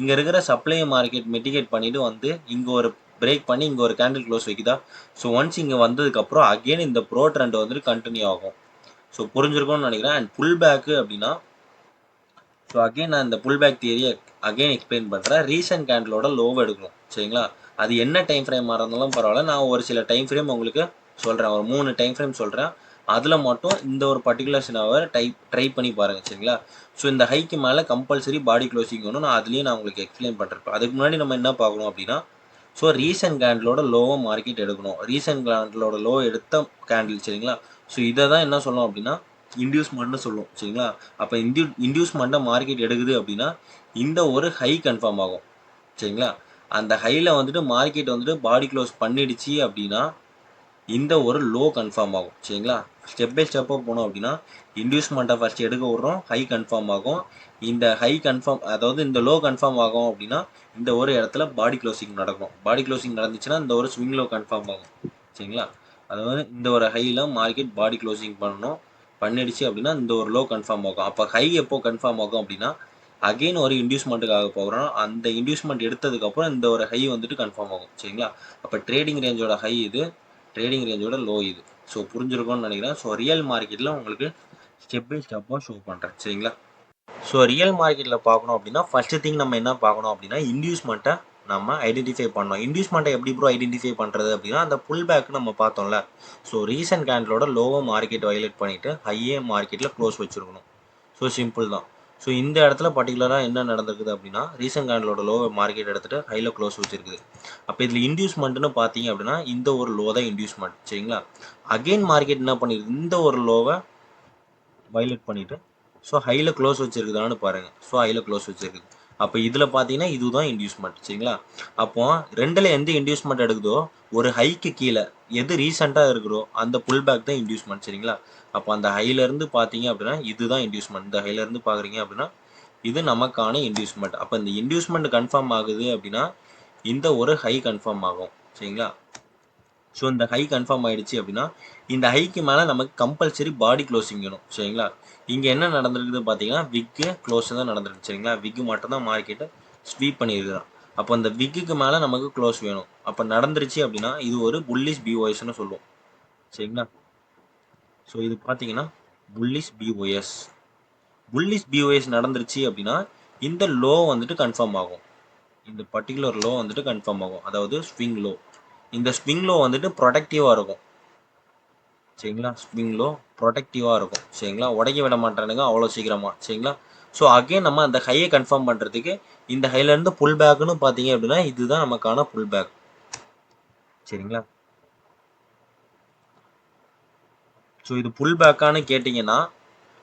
இங்கே இருக்கிற சப்ளை மார்க்கெட் மிட்டிகேட் பண்ணிட்டு வந்து இங்கே ஒரு பிரேக் பண்ணி இங்கே ஒரு கேண்டில் க்ளோஸ் வைக்குதா. ஸோ ஒன்ஸ் இங்கே வந்ததுக்கப்புறம் அகெயின் இந்த ப்ரோ ட்ரெண்ட் வந்துட்டு கண்டினியூ ஆகும். ஸோ புரிஞ்சிருக்கும்னு நினைக்கிறேன். அண்ட் புல் பேக்கு அப்படின்னா ஸோ அகெயின் நான் இந்த புல் பேக் தியரியை அகெயின் எக்ஸ்பிளைன் பண்ணுறேன். ரீசன்ட் கேண்டிலோட லோவை எடுக்கணும். சரிங்களா? அது என்ன டைம் ஃப்ரேமாக இருந்தாலும் பரவாயில்ல. நான் ஒரு சில டைம் ஃப்ரேம் உங்களுக்கு சொல்கிறேன். ஒரு 3 டைம் ஃப்ரேம் சொல்கிறேன். அதில் மட்டும் இந்த ஒரு பர்டிகுலர் சினாவை ட்ரை பண்ணி பாருங்கள். சரிங்களா? ஸோ இந்த ஹைக்கு மேலே கம்பல்சரி பாடி க்ளோசிங் வேணும். நான் உங்களுக்கு எக்ஸ்பிளைன் பண்ணுறேன். அதுக்கு முன்னாடி நம்ம என்ன பார்க்கணும் அப்படின்னா ஸோ ரீசன்ட் கேண்டிலோட லோவை மார்க்கெட் எடுக்கணும். ரீசன்ட் கேண்டிலோட லோ எடுத்த கேண்டில். சரிங்களா? ஸோ இதை தான் என்ன சொல்லணும் அப்படின்னா இன்டியூஸ்மெண்ட்னு சொல்லுவோம். சரிங்களா? அப்போ இன்டியூஸ்மெண்ட்டை மார்க்கெட் எடுக்குது அப்படின்னா இந்த ஒரு ஹை கன்ஃபார்ம் ஆகும். சரிங்களா? அந்த ஹையில் வந்துட்டு மார்க்கெட் வந்துட்டு பாடி க்ளோஸ் பண்ணிடுச்சு அப்படின்னா இந்த ஒரு லோ கன்ஃபார்ம் ஆகும். சரிங்களா? ஸ்டெப் பை ஸ்டெப்பாக போனோம் அப்படின்னா இன்டியூஸ்மெண்ட்டை ஃபர்ஸ்ட் எடுக்க விட்றோம். ஹை கன்ஃபார்ம் ஆகும். இந்த ஹை கன்ஃபார்ம் அதாவது இந்த லோ கன்ஃபார்ம் ஆகும் அப்படின்னா இந்த ஒரு இடத்துல பாடி க்ளோசிங் நடக்கும். பாடி க்ளோசிங் நடந்துச்சுன்னா இந்த ஒரு ஸ்விங் லோ கன்ஃபார்ம் ஆகும். சரிங்களா? அதாவது இந்த ஒரு ஹையில் மார்க்கெட் பாடி க்ளோசிங் பண்ணணும். பண்ணிடுச்சு அப்படின்னா இந்த ஒரு லோ கன்ஃபார்ம் ஆகும். அப்போ ஹை எப்போ கன்ஃபார்ம் ஆகும் அப்படின்னா அகெயின் ஒரு இன்டியூஸ்மெண்ட்டுக்காக போகிறோம். அந்த இன்டியூஸ்மெண்ட் எடுத்ததுக்கப்புறம் இந்த ஒரு ஹை வந்துட்டு கன்ஃபார்ம் ஆகும். சரிங்களா? அப்போ ட்ரேடிங் ரேஞ்சோட ஹை இது, ட்ரேடிங் ரேஞ்சோட லோ இது. ஸோ புரிஞ்சிருக்கும்னு நினைக்கிறேன். ஸோ ரியல் மார்க்கெட்டில் உங்களுக்கு ஸ்டெப் பை ஸ்டெப்பாக ஷோ பண்ணுறேன். சரிங்களா? ஸோ ரியல் மார்க்கெட்டில் பார்க்கணும் அப்படின்னா ஃபர்ஸ்ட் திங் நம்ம என்ன பார்க்கணும் அப்படின்னா இன்டியூஸ்மெண்ட்டை நம்ம ஐடென்டிஃபை பண்ணோம். இன்டியூஸ்மெண்ட்டை எப்படி ப்ரோ ஐடென்டிஃபை பண்ணுறது அப்படின்னா அந்த புல் பேக் நம்ம பார்த்தோம்ல. ஸோ ரீசன்ட் கேண்டிலோட லோவை மார்க்கெட் வயலேட் பண்ணிவிட்டு ஹையே மார்க்கெட்டில் க்ளோஸ் வச்சுருக்கணும். ஸோ சிம்பிள் தான். ஸோ இந்த இடத்துல பர்டிகுலராக என்ன நடந்திருக்குது அப்படின்னா ரீசன்ட் கேண்டிலோட லோவை மார்க்கெட் எடுத்துகிட்டு ஹையில் க்ளோஸ் வச்சுருக்குது. அப்போ இதில் இன்டியூஸ்மெண்ட்னு பார்த்தீங்க அப்படின்னா இந்த ஒரு லோ தான் இன்டியூஸ்மெண்ட். சரிங்களா? அகெயின் மார்க்கெட் என்ன பண்ணிருக்கு, இந்த ஒரு லோவை வயலேட் பண்ணிவிட்டு ஸோ ஹையில் க்ளோஸ் வச்சுருக்குதான்னு பாருங்கள். ஸோ ஹையில் க்ளோஸ் வச்சுருக்குது. அப்போ இதில் பார்த்தீங்கன்னா இதுதான் இன்டியூஸ்மெண்ட். சரிங்களா? அப்போ ரெண்டில் எந்த இன்டியூஸ்மெண்ட் எடுக்குதோ ஒரு ஹைக்கு கீழே எது ரீசெண்டாக இருக்கிறோ அந்த புல் பேக் தான் இன்டியூஸ்மெண்ட். சரிங்களா? அப்போ அந்த ஹையிலேருந்து பார்த்தீங்க அப்படின்னா இதுதான் இன்டியூஸ்மெண்ட். இந்த ஹையிலேருந்து பார்க்குறீங்க அப்படின்னா இது நமக்கான இன்டியூஸ்மெண்ட். அப்போ இந்த இன்டியூஸ்மெண்ட் கன்ஃபார்ம் ஆகுது அப்படின்னா இந்த ஒரு ஹை கன்ஃபார்ம் ஆகும். சரிங்களா? ஸோ இந்த ஹை கன்ஃபார்ம் ஆயிடுச்சு அப்படின்னா இந்த ஹைக்கு மேலே நமக்கு கம்பல்சரி பாடி க்ளோசிங் வேணும். சரிங்களா? இங்கே என்ன நடந்திருக்குது பார்த்தீங்கன்னா விக்கு க்ளோஸ் தான் நடந்திருக்கு. சரிங்களா? விக்கு மட்டும் தான் மார்க்கெட்டை ஸ்வீப் பண்ணியிருக்கிறான். அப்போ அந்த விக்குக்கு மேலே நமக்கு க்ளோஸ் வேணும். அப்போ நடந்துருச்சு அப்படின்னா இது ஒரு புல்லிஷ் பிஓஎஸ்ன்னு சொல்லுவோம். சரிங்களா? ஸோ இது பார்த்தீங்கன்னா புல்லிஷ் பிஓஎஸ். புல்லிஷ் பிஓஎஸ் நடந்துருச்சு அப்படின்னா இந்த லோ வந்துட்டு கன்ஃபார்ம் ஆகும். இந்த பர்டிகுலர் லோ வந்துட்டு கன்ஃபார்ம் ஆகும். அதாவது ஸ்விங் லோ. இந்த ஸ்விங் லோ வந்துட்டு ப்ரொடக்டிவாக இருக்கும். சரிங்களா? ஸ்விங் லோ ப்ரொடக்டிவாக இருக்கும். சரிங்களா? உடைக்க விட மாட்டானுங்க அவ்வளோ சீக்கிரமாக. சரிங்களா? ஸோ அகைன் நம்ம அந்த ஹையை கன்ஃபார்ம் பண்ணுறதுக்கு இந்த ஹைலேருந்து புல் பேக்குன்னு பார்த்தீங்க அப்படின்னா இதுதான் நமக்கான புல் பேக். சரிங்களா? ஸோ இது புல் பேக்கான்னு கேட்டிங்கன்னா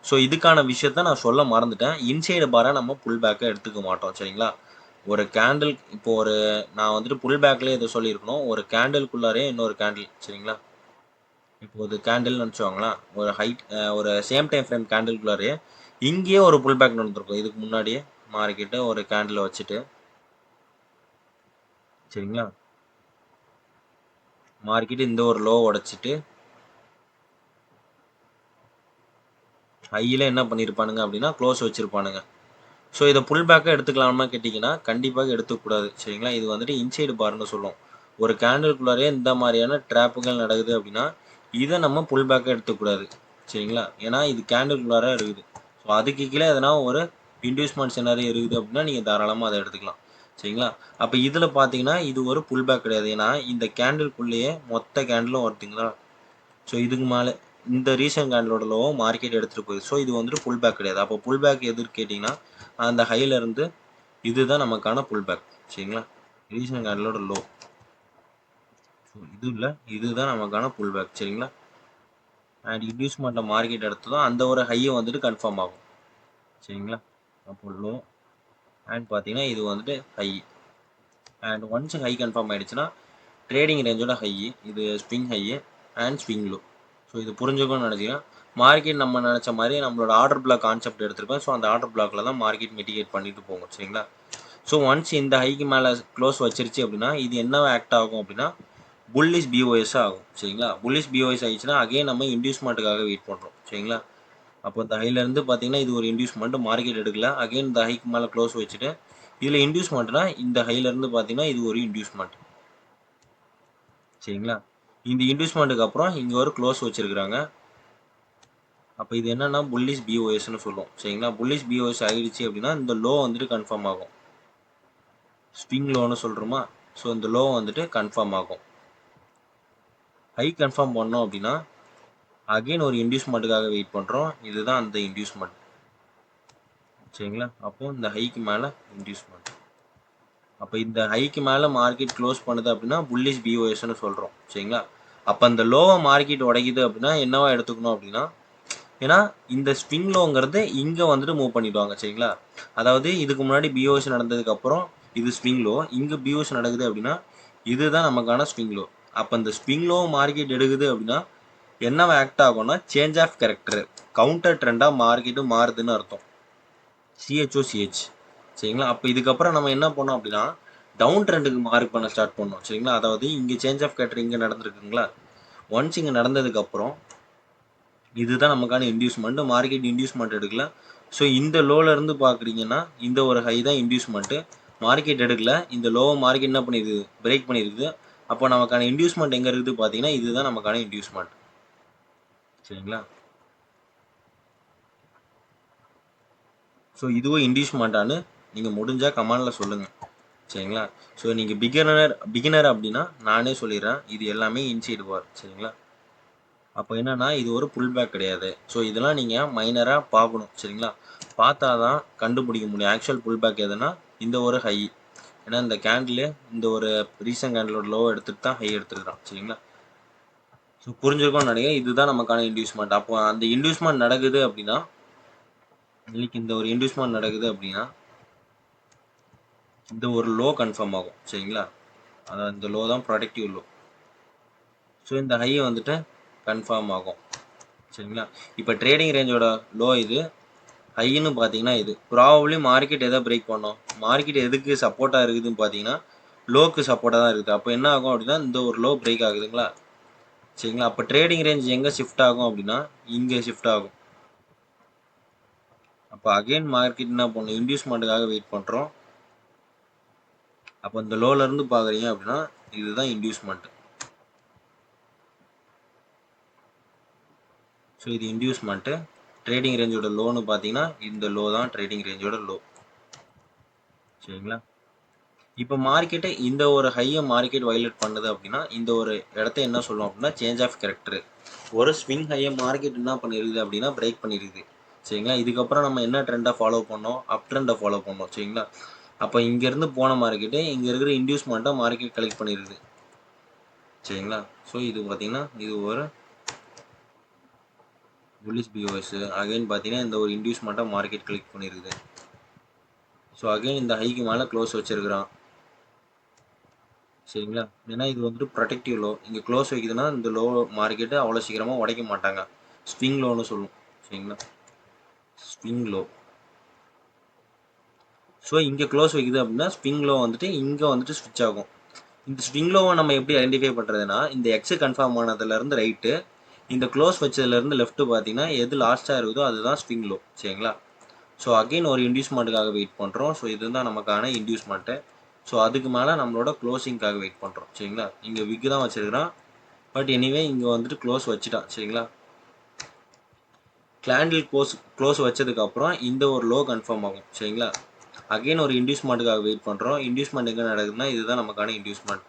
ஸோ இதுக்கான விஷயத்த நான் சொல்ல மறந்துட்டேன். இன்சைடு பாரை நம்ம புல் பேக்கை எடுத்துக்க மாட்டோம். சரிங்களா? ஒரு கேண்டில் இப்போ ஒரு நான் வந்துட்டு புல் பேக்லேயே இதை சொல்லியிருக்கணும். ஒரு கேண்டில்குள்ளாரே இன்னொரு கேண்டில். சரிங்களா? இப்போ ஒரு கேண்டில்னு நினச்சோங்களேன். ஒரு ஹைட் ஒரு சேம் டைம் ஃப்ரேம் கேண்டில்குள்ளாரே இங்கேயே ஒரு புல் பேக் நடந்திருக்கும். இதுக்கு முன்னாடியே மார்க்கெட்டை ஒரு கேண்டில் வச்சுட்டு. சரிங்களா? மார்க்கெட் இந்த ஒரு லோ உடைச்சிட்டு ஹையில் என்ன பண்ணியிருப்பானுங்க அப்படின்னா க்ளோஸ் வச்சுருப்பானுங்க. ஸோ இதை புல் பேக்காக எடுத்துக்கலாமா கேட்டிங்கன்னா கண்டிப்பாக எடுத்துக்கூடாது சரிங்களா. இது வந்துட்டு இன்சைடு பார்னு சொல்லுவோம். ஒரு கேண்டில்குள்ளாரே இந்த மாதிரியான ட்ராப்புகள் நடக்குது அப்படின்னா இதை நம்ம புல் பேக்காக எடுத்துக்கூடாது சரிங்களா. ஏன்னா இது கேண்டில்குள்ளார இருக்குது. ஸோ அதுக்கு கீழே எதனா ஒரு இன்டியூஸ்மெண்ட் சினாரி இருக்குது அப்படின்னா நீங்கள் தாராளமாக அதை எடுத்துக்கலாம் சரிங்களா. அப்போ இதில் பார்த்தீங்கன்னா இது ஒரு புல் பேக் கிடையாது. ஏன்னா இந்த கேண்டில்குள்ளேயே மொத்த கேண்டிலும் வருதுங்களா. ஸோ இதுக்கு மேலே இந்த ரீசன்ட் கேண்டிலோட லோவும் மார்க்கெட் எடுத்துகிட்டு போகுது. ஸோ இது வந்துட்டு புல் பேக் கிடையாது. அப்போ புல் பேக் எதுன்னு கேட்டிங்கன்னா அந்த ஹையிலேருந்து இதுதான் நமக்கான புல் பேக் சரிங்களா. ரீசன்ட் கேண்டிலோட லோ ஸோ இது இல்லை, இதுதான் நமக்கான புல் பேக் சரிங்களா. அண்ட் இன்டியூஸ்மெண்ட்டை மார்க்கெட் எடுத்ததும் அந்த ஒரு ஹையை வந்துட்டு கன்ஃபார்ம் ஆகும் சரிங்களா. அப்போ லோ அண்ட் பார்த்தீங்கன்னா இது வந்துட்டு high and once high confirm ஆகிடுச்சுன்னா ட்ரேடிங் ரேஞ்சோட ஹை இது swing high and swing low. So இது புரிஞ்சுக்கணும்னு நினச்சிங்கன்னா மார்க்கெட் நம்ம நினச்ச மாதிரி நம்மளோட ஆர்டர் பிளாக் கான்செப்ட் எடுத்திருப்பேன். ஸோ அந்த ஆர்டர் பிளாக்ல தான் மார்க்கெட் மிட்டிகேட் பண்ணிட்டு போகும் சரிங்களா. ஸோ ஒன்ஸ் இந்த ஹைக்கு மேலே க்ளோஸ் வச்சிருச்சு அப்படின்னா இது என்ன ஆக்ட் ஆகும் அப்படின்னா புல்லிஷ் பிஓஎஸ் ஆகும் சரிங்களா. புல்லிஷ் பிஓஎஸ் ஆகிடுச்சுன்னா அகைன் நம்ம இன்டியூஸ்மெண்ட்டுக்காக வெயிட் பண்ணுறோம் சரிங்களா. அப்போ இந்த ஹைலேருந்து பார்த்தீங்கன்னா இது ஒரு இன்டியூஸ்மெண்ட் மார்க்கெட் எடுக்கல. அகைன் இந்த ஹைக்கு மேலே க்ளோஸ் வச்சுட்டு இதில் இன்டியூஸ்மெண்ட்னா இந்த ஹைலேருந்து பார்த்தீங்கன்னா இது ஒரு இன்டியூஸ்மெண்ட் சரிங்களா. இந்த இன்டியூஸ்மெண்ட்டுக்கு அப்புறம் இங்கே ஒரு க்ளோஸ் வச்சுருக்குறாங்க. அப்போ இது என்னன்னா புல்லிஷ் பிஓஎஸ்ன்னு சொல்லுவோம் சரிங்களா. புல்லிஷ் பிஓஎஸ் ஆகிடுச்சு அப்படின்னா இந்த லோ வந்துட்டு கன்ஃபார்ம் ஆகும். ஸ்விங் லோன்னு சொல்கிறோமா. ஸோ இந்த லோ வந்துட்டு கன்ஃபார்ம் ஆகும். ஹை கன்ஃபார்ம் பண்ணோம் அப்படின்னா அகெயின் ஒரு இன்டியூஸ்மெண்ட்டுக்காக வெயிட் பண்ணுறோம். இதுதான் அந்த இன்டியூஸ்மெண்ட் சரிங்களா. அப்போ இந்த ஹைக்கு மேலே இன்டியூஸ்மெண்ட். அப்போ இந்த ஹைக்கு மேலே மார்க்கெட் க்ளோஸ் பண்ணுது அப்படின்னா புல்லிஷ் பிஓஎஸ்ன்னு சொல்கிறோம் சரிங்களா. அப்போ அந்த லோவை மார்க்கெட் உடைக்குது அப்படின்னா என்னவா எடுத்துக்கணும் அப்படின்னா ஏன்னா இந்த ஸ்விங் லோங்கிறது இங்கே வந்துட்டு மூவ் பண்ணிடுவாங்க சரிங்களா. அதாவது இதுக்கு முன்னாடி பிஓஎஸ் நடந்ததுக்கப்புறம் இது ஸ்விங் லோ, இங்கே பிஓஎஸ் நடக்குது அப்படின்னா இதுதான் நமக்கான ஸ்விங் லோ. அப்போ இந்த ஸ்விங் லோ மார்க்கெட் எடுக்குது அப்படின்னா என்னவா ஆக்ட் ஆகும்னா சேஞ்ச் ஆஃப் கேரக்டர் கவுண்டர் ட்ரெண்டாக மார்க்கெட்டு மாறுதுன்னு அர்த்தம். சிஹெச்ஓசிஹெச் சரிங்களா. அப்போ இதுக்கப்புறம் நம்ம என்ன பண்ணோம் அப்படின்னா டவுன் ட்ரெண்டுக்கு மார்க் பண்ண ஸ்டார்ட் பண்ணோம் சரிங்களா. அதாவது இங்கே சேஞ்ச் ஆஃப் கேரக்டர் இங்கே நடந்திருக்குங்களா. ஒன்ஸ் இங்கே நடந்ததுக்கப்புறம் இதுதான் நமக்கான இன்டியூஸ்மெண்ட். மார்க்கெட் இன்டியூஸ்மெண்ட் எடுக்கல. ஸோ இந்த லோலேருந்து பார்க்குறீங்கன்னா இந்த ஒரு ஹை தான் இன்டியூஸ்மெண்ட்டு. மார்க்கெட் எடுக்கல. இந்த லோவை மார்க்கெட் என்ன பண்ணியிருக்குது பிரேக் பண்ணியிருக்குது. அப்போ நமக்கான இன்டியூஸ்மெண்ட் எங்கே இருக்குது பார்த்தீங்கன்னா இதுதான் நமக்கான இன்டியூஸ்மெண்ட் சரிங்களா. ஸோ இதுவும் இன்டியூஸ்மெண்ட்டானு நீங்கள் முடிஞ்சால் கமெண்டில் சொல்லுங்கள் சரிங்களா. ஸோ நீங்கள் பிகினர் அப்படின்னா நானே சொல்லிடுறேன் இது எல்லாமே இன்சைடு பார் சரிங்களா. அப்போ என்னன்னா இது ஒரு புல் பேக் கிடையாது. ஸோ இதெல்லாம் நீங்கள் மைனராக பார்க்கணும் சரிங்களா. பார்த்தா தான் கண்டுபிடிக்க முடியும் ஆக்சுவல் புல் பேக் எதுனா இந்த ஒரு ஹை. ஏன்னா இந்த கேண்டில் இந்த ஒரு ரீசன்ட் கேண்டிலோட லோ எடுத்துகிட்டு தான் ஹை எடுத்துருக்கான் சரிங்களா. ஸோ புரிஞ்சிருக்கோம்னு நினைக்கிறேன். இதுதான் நமக்கான இன்டியூஸ்மெண்ட். அப்போ அந்த இன்டியூஸ்மெண்ட் நடக்குது அப்படின்னா இன்னைக்கு இந்த ஒரு இன்டியூஸ்மெண்ட் நடக்குது அப்படின்னா இந்த ஒரு லோ கன்ஃபார்ம் ஆகும் சரிங்களா. அதான் இந்த லோ தான் ப்ரொடக்டிவ் லோ. ஸோ இந்த ஹை வந்துட்டு கன்ஃபார்ம் ஆகும் சரிங்களா. இப்போ ட்ரேடிங் ரேஞ்சோட லோ இது, ஹைன்னு பார்த்தீங்கன்னா இது ப்ராபப்ளி மார்க்கெட் எதை பிரேக் பண்ணோம். மார்க்கெட் எதுக்கு சப்போர்ட்டாக இருக்குதுன்னு பார்த்தீங்கன்னா லோக்கு சப்போர்ட்டாக தான் இருக்குது. அப்போ என்ன ஆகும் அப்படின்னா இந்த ஒரு லோ பிரேக் ஆகுதுங்களா சரிங்களா. அப்போ ட்ரேடிங் ரேஞ்ச் எங்கே ஷிஃப்ட் ஆகும் அப்படின்னா இங்கே ஷிஃப்ட் ஆகும். அப்போ அகைன் மார்க்கெட் என்ன பண்ணும் இன்டியூஸ்மெண்ட்டுக்காக வெயிட் பண்ணுறோம். அப்போ இந்த லோலேருந்து பார்க்குறீங்க அப்படின்னா இதுதான் இன்டியூஸ்மெண்ட். ஸோ இது இன்டியூஸ்மெண்ட்டு. ட்ரேடிங் ரேஞ்சோட லோன்னு பார்த்தீங்கன்னா இந்த லோ தான் ட்ரேடிங் ரேஞ்சோட லோ சரிங்களா. இப்போ மார்க்கெட்டை இந்த ஒரு ஹையை மார்க்கெட் வயலேட் பண்ணுது அப்படின்னா இந்த ஒரு இடத்த என்ன சொல்லுவோம் அப்படின்னா சேஞ்ச் ஆஃப் கேரக்டர். ஒரு ஸ்விங் ஹையை மார்க்கெட் என்ன பண்ணிருக்குது அப்படின்னா பிரேக் பண்ணிருக்குது சரிங்களா. இதுக்கப்புறம் நம்ம என்ன ட்ரெண்டை ஃபாலோ பண்ணோம் அப் ட்ரெண்டை ஃபாலோ பண்ணோம் சரிங்களா. அப்போ இங்கேருந்து போன மார்க்கெட்டு இங்கே இருக்கிற இன்டியூஸ்மெண்ட்டை மார்க்கெட் கலெக்ட் பண்ணிருக்குது சரிங்களா. ஸோ இது பார்த்தீங்கன்னா இது ஒரு புல்லிஷ் பிஓஎஸ். அகைன் பார்த்தீங்கன்னா இந்த ஒரு இன்டியூஸ்மெண்ட்டை மார்க்கெட் கலெக்ட் பண்ணிருக்குது. ஸோ அகைன் இந்த ஹைக்கு மேலே க்ளோஸ் வச்சிருக்கிறான் சரிங்களா. ஏன்னா இது வந்துட்டு ப்ரொடெக்டிவ் லோ. இங்கே க்ளோஸ் வைக்குதுன்னா இந்த லோ மார்க்கெட்டு அவ்வளோ சீக்கிரமாக உடைக்க மாட்டாங்க. ஸ்விங் லோன்னு சொல்லுவோம் சரிங்களா. Swing low. ஸோ இங்கே க்ளோஸ் வைக்குது அப்படின்னா ஸ்விங் லோ வந்துட்டு இங்கே வந்துட்டு ஸ்விட்ச் ஆகும். இந்த ஸ்விங் லோவை நம்ம எப்படி ஐடென்டிஃபை பண்ணுறதுன்னா இந்த எக்ஸு கன்ஃபார்ம் ஆனதுலேருந்து ரைட்டு, இந்த க்ளோஸ் வச்சதுலேருந்து லெஃப்ட்டு பார்த்தீங்கன்னா எது லாஸ்ட்டாக இருக்குதோ அதுதான் ஸ்விங் லோ சரிங்களா. ஸோ அகெயின் ஒரு இன்டியூஸ்மெண்ட்டுக்காக வெயிட் பண்ணுறோம். ஸோ இதுதான் நமக்கான இன்டியூஸ்மெண்ட்டு. ஸோ அதுக்கு மேலே நம்மளோட க்ளோசிங்காக வெயிட் பண்ணுறோம். சரிங்களா, இங்கே விக்கு தான் வச்சுருக்கிறான். பட் எனிவே இங்கே வந்துட்டு க்ளோஸ் வச்சுட்டான். சரிங்களா, கேண்டில் க்ளோஸ் வச்சதுக்கப்புறம் இந்த ஒரு லோ கன்ஃபார்ம் ஆகும். சரிங்களா, அகெயின் ஒரு இன்டியூஸ்மெண்ட்டுக்காக வெயிட் பண்ணுறோம். இன்டியூஸ்மெண்ட் எங்கே நடக்குதுன்னா இதுதான் நமக்கான இன்டியூஸ்மெண்ட்.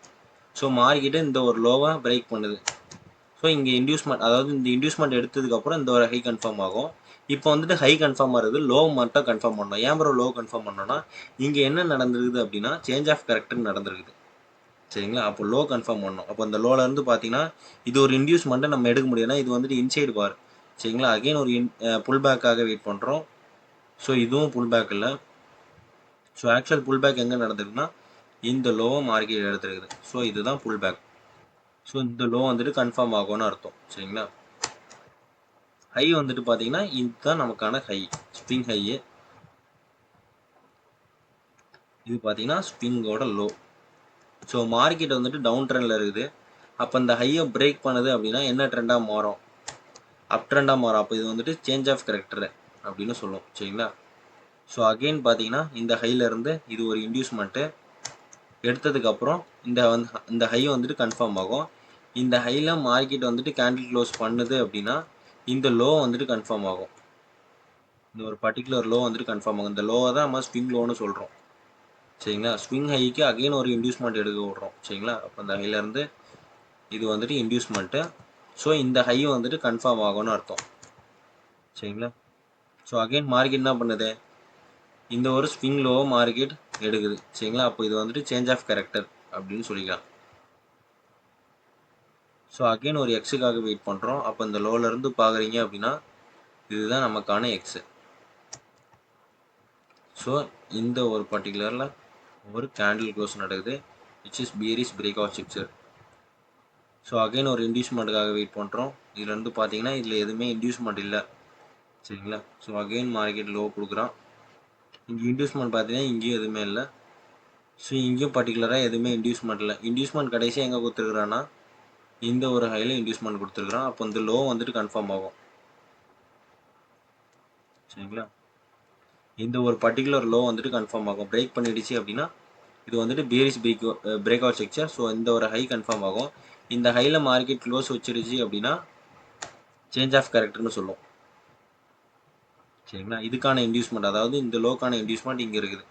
ஸோ மார்க்கெட்டு இந்த ஒரு லோவை பிரேக் பண்ணுது. ஸோ இங்கே இன்டியூஸ்மெண்ட், அதாவது இந்த இன்டியூஸ்மெண்ட் எடுத்ததுக்கப்புறம் இந்த ஒரு ஹை கன்ஃபார்ம் ஆகும். இப்போ வந்துட்டு ஹை கன்ஃபார்ம் ஆகுது, லோ மட்டும் கன்ஃபார்ம் பண்ணணும். ஏன் ப்ரோ லோ கன்ஃபார்ம் பண்ணோன்னா இங்கே என்ன நடந்திருக்குது அப்படின்னா சேஞ்ச் ஆஃப் கேரக்டர் நடந்திருக்குது. சரிங்களா, அப்போ லோ கன்ஃபார்ம் பண்ணணும். அப்போ இந்த லோலேருந்து பார்த்தீங்கன்னா இது ஒரு இன்டியூஸ்மெண்ட்டை நம்ம எடுக்க முடியும்னா இது வந்துட்டு இன்சைடு பார். சரிங்களா, அகெயின் ஒரு புல் பேக்காக வெயிட் பண்ணுறோம். ஸோ இதுவும் புல் பேக் இல்லை. ஸோ ஆக்சுவல் புல் பேக் எங்கே நடந்திருக்குன்னா இந்த லோவை மார்க்கெட் எடுத்துருக்குது. ஸோ இதுதான் புல் பேக். ஸோ இந்த லோ வந்துட்டு கன்ஃபார்ம் ஆகும்னு அர்த்தம். சரிங்களா, ஹை வந்துட்டு பார்த்தீங்கன்னா இதுதான் நமக்கான ஹை, ஸ்பிங் ஹை. இது பார்த்தீங்கன்னா ஸ்பிங்கோட லோ. ஸோ மார்க்கெட் வந்துட்டு டவுன் ட்ரெண்டில் இருக்குது. அப்போ இந்த ஹையை பிரேக் பண்ணுது அப்படின்னா என்ன ட்ரெண்டாக மாறும்? அப் ட்ரெண்டாக மாறும். அப்போ இது வந்துட்டு சேஞ்ச் ஆஃப் கேரக்டர் அப்படின்னு சொல்லுவோம். சரிங்களா, ஸோ அகெயின் பார்த்தீங்கன்னா இந்த ஹையிலேருந்து இது ஒரு இன்டியூஸ்மெண்ட்டு எடுத்ததுக்கப்புறம் இந்த ஹை வந்துட்டு கன்ஃபார்ம் ஆகும். இந்த ஹையில் மார்க்கெட் வந்துட்டு கேண்டில் க்ளோஸ் பண்ணுது அப்படின்னா இந்த லோ வந்துட்டு கன்ஃபார்ம் ஆகும். இந்த ஒரு பர்டிகுலர் லோ வந்துட்டு கன்ஃபார்ம் ஆகும். இந்த லோவை தான் நம்ம ஸ்விங் லோன்னு சொல்கிறோம். சரிங்களா, ஸ்விங் ஹைக்கு அகெயின் ஒரு இன்டியூஸ்மெண்ட் எடுக்க விட்றோம். சரிங்களா, அப்போ இந்த ஹையிலேருந்து இது வந்துட்டு இன்டியூஸ்மெண்ட்டு. ஸோ இந்த ஹை வந்துட்டு கன்ஃபார்ம் ஆகும்னு அர்த்தம். சரிங்களா, ஸோ அகெயின் மார்க்கெட் என்ன பண்ணுது, இந்த ஒரு ஸ்விங் லோவை மார்க்கெட் எடுக்குது. சரிங்களா, அப்போ இது வந்துட்டு சேஞ்ச் ஆஃப் கேரக்டர் அப்படின்னு சொல்லிக்கலாம். ஸோ அகெயின் ஒரு எக்ஸுக்காக வெயிட் பண்ணுறோம். அப்போ இந்த லோலேருந்து பார்க்குறீங்க அப்படின்னா இதுதான் நமக்கான எக்ஸு. ஸோ இந்த ஒரு பர்டிகுலரில் ஒரு கேண்டில் க்ளோஸ் நடக்குது, which is bearish break out structure. So again ஒரு இன்டியூஸ்மெண்ட்டுக்காக வெயிட் பண்ணுறோம். இதுலேருந்து பார்த்தீங்கன்னா இதில் எதுவுமே இன்டியூஸ்மெண்ட் இல்லை. சரிங்களா, ஸோ அகெயின் மார்க்கெட் லோ கொடுக்குறான். இங்கே இன்டியூஸ்மெண்ட் பார்த்தீங்கன்னா இங்கேயும் எதுவுமே இல்லை. ஸோ இங்கேயும் பர்டிகுலராக எதுவுமே இன்டியூஸ்மெண்ட் இல்லை. இன்டியூஸ்மெண்ட் கடைசியாக எங்கே கொடுத்துருக்குறான்னா இந்த ஒரு ஹையில் இன்டியூஸ்மெண்ட் கொடுத்துருக்குறான். அப்போ இந்த லோ வந்துட்டு கன்ஃபார்ம் ஆகும். சரிங்களா, இந்த ஒரு பர்டிகுலர் லோ வந்துட்டு கன்ஃபார்ம் ஆகும். பிரேக் பண்ணிடுச்சு அப்படின்னா இது வந்துட்டு bearish break out structure. So இந்த ஒரு ஹை கன்ஃபார்ம் ஆகும். இந்த ஹையில் மார்க்கெட் க்ளோஸ் வச்சிருச்சு அப்படின்னா சேஞ்ச் ஆஃப் கேரக்டர்னு சொல்லுவோம். சரிங்களா, இதுக்கான இன்டியூஸ்மெண்ட், அதாவது இந்த லோக்கான இன்டியூஸ்மெண்ட் இங்கே இருக்குது.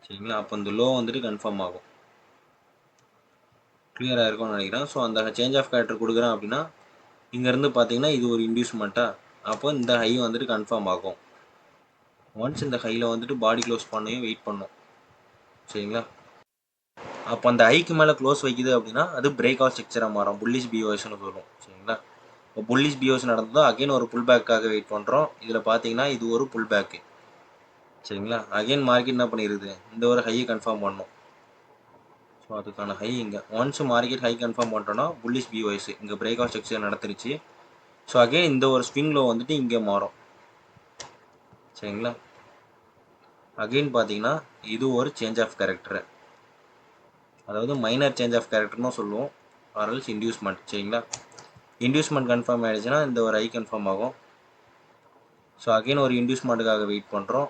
சரிங்களா, அப்போ இந்த லோ வந்துட்டு கன்ஃபார்ம் ஆகும். கிளியராக இருக்கும்னு நினைக்கிறேன். ஸோ அந்த சேஞ்ச் ஆஃப் கேரக்டர் கொடுக்குறேன் அப்படின்னா இங்கேருந்து பார்த்தீங்கன்னா இது ஒரு இன்டியூஸ்மெண்ட்டாக, அப்போ இந்த ஹை வந்துட்டு கன்ஃபார்ம் ஆகும். ஒன்ஸ் இந்த ஹையில் வந்துட்டு பாடி க்ளோஸ் பண்ணியும் வெயிட் பண்ணும். சரிங்களா, அப்போ அந்த ஹைக்கு மேலே க்ளோஸ் வைக்குது அப்படின்னா அது பிரேக் அவுட் ஸ்ட்ரக்சராக மாறும், புல்லிஷ் பிஓஎஸ்னு சொல்லுவோம். சரிங்களா, இப்போ புல்லிஷ் பிஓஎஸ் நடந்ததோ அகைன் ஒரு புல் பேக்காக வெயிட் பண்ணுறோம். இதில் பார்த்தீங்கன்னா இது ஒரு புல் பேக்கு. சரிங்களா, அகைன் மார்க்கெட் என்ன பண்ணிடுது, இந்த ஒரு ஹையை கன்ஃபார்ம் பண்ணும். ஸோ அதுக்கான ஹை இங்கே ஒன்ஸ் மார்க்கெட் ஹை கன்ஃபார்ம் பண்ணிட்டோன்னா புல்லிஷ் பிஓஎஸ் இங்கே பிரேக் அவுட் ஸ்ட்ரக்சர் நடந்துருச்சு. ஸோ அகைன் இந்த ஒரு ஸ்விங் லோ வந்துட்டு இங்கே மாறும். சரிங்களா, அகைன் பார்த்தீங்கன்னா இது ஒரு சேஞ்ச் ஆஃப் கேரக்டர், அதாவது மைனர் சேஞ்ச் ஆஃப் கேரக்டர்னு சொல்லுவோம், ஆர்எல்ஸ் இன்டியூஸ்மெண்ட். சரிங்களா, இன்டியூஸ்மெண்ட் கன்ஃபார்ம் ஆகிடுச்சுன்னா இந்த ஒரு ஐ கன்ஃபார்ம் ஆகும். ஸோ அகைன் ஒரு இன்டியூஸ்மெண்ட்டுக்காக வெயிட் பண்ணுறோம்.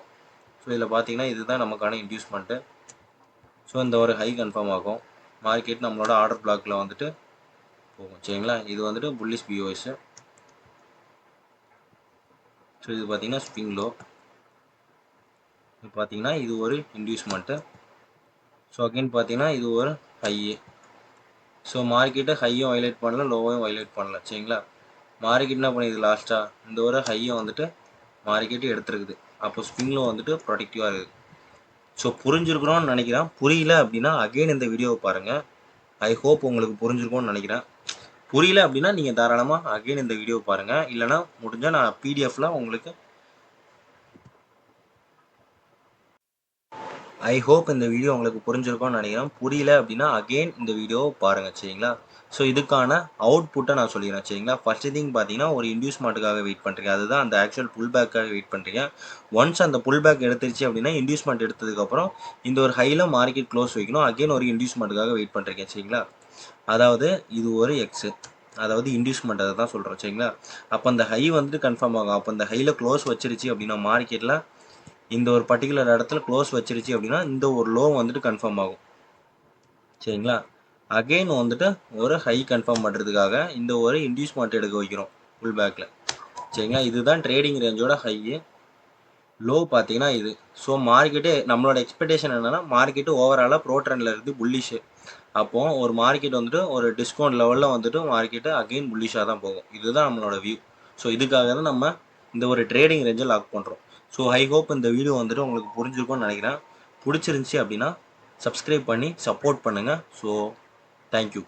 ஸோ இதில் பார்த்தீங்கன்னா இதுதான் நமக்கான இன்டியூஸ்மெண்ட்டு. ஸோ இந்த ஒரு ஹை கன்ஃபார்ம் ஆகும். மார்க்கெட் நம்மளோட ஆர்டர் பிளாக்கில் வந்துட்டு போகும். சரிங்களா, இது வந்துட்டு புல்லிஷ் பிஓஎஸ். ஸோ இது பார்த்தீங்கன்னா ஸ்விங் லோ. இது பார்த்தீங்கன்னா இது ஒரு இன்டியூஸ்மெண்ட்டு. ஸோ அகைன் பார்த்தீங்கன்னா இது ஒரு ஹை. ஸோ மார்க்கெட்டை ஹையும் வைலேட் பண்ணல, லோவையும் வைலேட் பண்ணல. சரிங்களா, மார்க்கெட் என்ன பண்ணிடுது லாஸ்ட்டாக இந்த ஒரு ஹையை வந்துட்டு மார்க்கெட்டு எடுத்துருக்குது. அப்போ ஸ்விங் லோ வந்துட்டு ப்ரொடக்டிவாக இருக்குது. ஸோ புரிஞ்சிருக்கணும்னு நினைக்கிறேன். புரியல அப்படின்னா அகெயின் இந்த வீடியோவை பாருங்கள். ஐ ஹோப் உங்களுக்கு புரிஞ்சிருக்கும்னு நினைக்கிறேன். புரியல அப்படின்னா நீங்கள் தாராளமாக அகெயின் இந்த வீடியோ பாருங்கள். இல்லைனா முடிஞ்சால் நான் பிடிஎஃப்பில் உங்களுக்கு ஐ ஹோப் இந்த வீடியோ உங்களுக்கு புரிஞ்சிருக்கும்னு நினைக்கிறேன். புரியல அப்படின்னா அகெயின் இந்த வீடியோவை பாருங்கள். சரிங்களா, ஸோ இதுக்கான அவுட்புட்டை நான் சொல்லிடுறேன். சரிங்களா, ஃபர்ஸ்ட் திங் பார்த்தீங்கன்னா ஒரு இன்டியூஸ்மெண்ட்டுக்காக வெயிட் பண்ணுறீங்க, அதுதான் அந்த ஆக்சுவல் புல் பேக்காக வெயிட் பண்ணுறீங்க. ஒன்ஸ் அந்த புல் பேக் எடுத்துருச்சு அப்படின்னா இன்டியூஸ்மெண்ட் எடுத்ததுக்கப்புறம் இந்த ஒரு ஹையில் மார்க்கெட் க்ளோஸ் வைக்கணும். அகெயின் ஒரு இன்டியூஸ்மெண்ட்டுக்காக வெயிட் பண்ணுறீங்க. சரிங்களா, அதாவது இது ஒரு எக்ஸு. அதாவது இன்டியூஸ்மெண்ட் அதை தான் சொல்கிறோம் சரிங்களா. அப்போ அந்த ஹை வந்துட்டு கன்ஃபார்ம் ஆகும். அப்போ அந்த ஹையில் க்ளோஸ் வச்சிருச்சு அப்படின்னா மார்க்கெட்டில் இந்த ஒரு பர்டிகுலர் இடத்துல க்ளோஸ் வச்சிருச்சு அப்படின்னா இந்த ஒரு லோ வந்துட்டு கன்ஃபார்ம் ஆகும் சரிங்களா. அகெயின் வந்துட்டு ஒரு ஹை கன்ஃபார்ம் பண்ணுறதுக்காக இந்த ஒரு இன்டியூஸ்மெண்ட் எடுக்க வைக்கிறோம் புல் பேக்கில் சரிங்களா. இதுதான் ட்ரேடிங் ரேஞ்சோட ஹை. லோ பார்த்தீங்கன்னா இது. ஸோ மார்க்கெட்டு நம்மளோட எக்ஸ்பெக்டேஷன் என்னென்னா மார்க்கெட்டு ஓவராலாக ப்ரோ ட்ரெண்டில் இருந்து புல்லிஷு. அப்போது ஒரு மார்க்கெட் வந்துட்டு ஒரு டிஸ்கவுண்ட் லெவலில் வந்துட்டு மார்க்கெட்டு அகெயின் புல்லிஷாக தான் போகும். இதுதான் நம்மளோட வியூ. ஸோ இதுக்காக தான் நம்ம இந்த ஒரு ட்ரேடிங் ரேஞ்சை லாக் பண்ணுறோம். ஸோ ஐ ஹோப் இந்த வீடியோ வந்துட்டு உங்களுக்கு புரிஞ்சிருக்கும்னு நினைக்கிறேன். பிடிச்சிருந்துச்சி அப்படின்னா சப்ஸ்கிரைப் பண்ணி சப்போர்ட் பண்ணுங்கள். So thank you.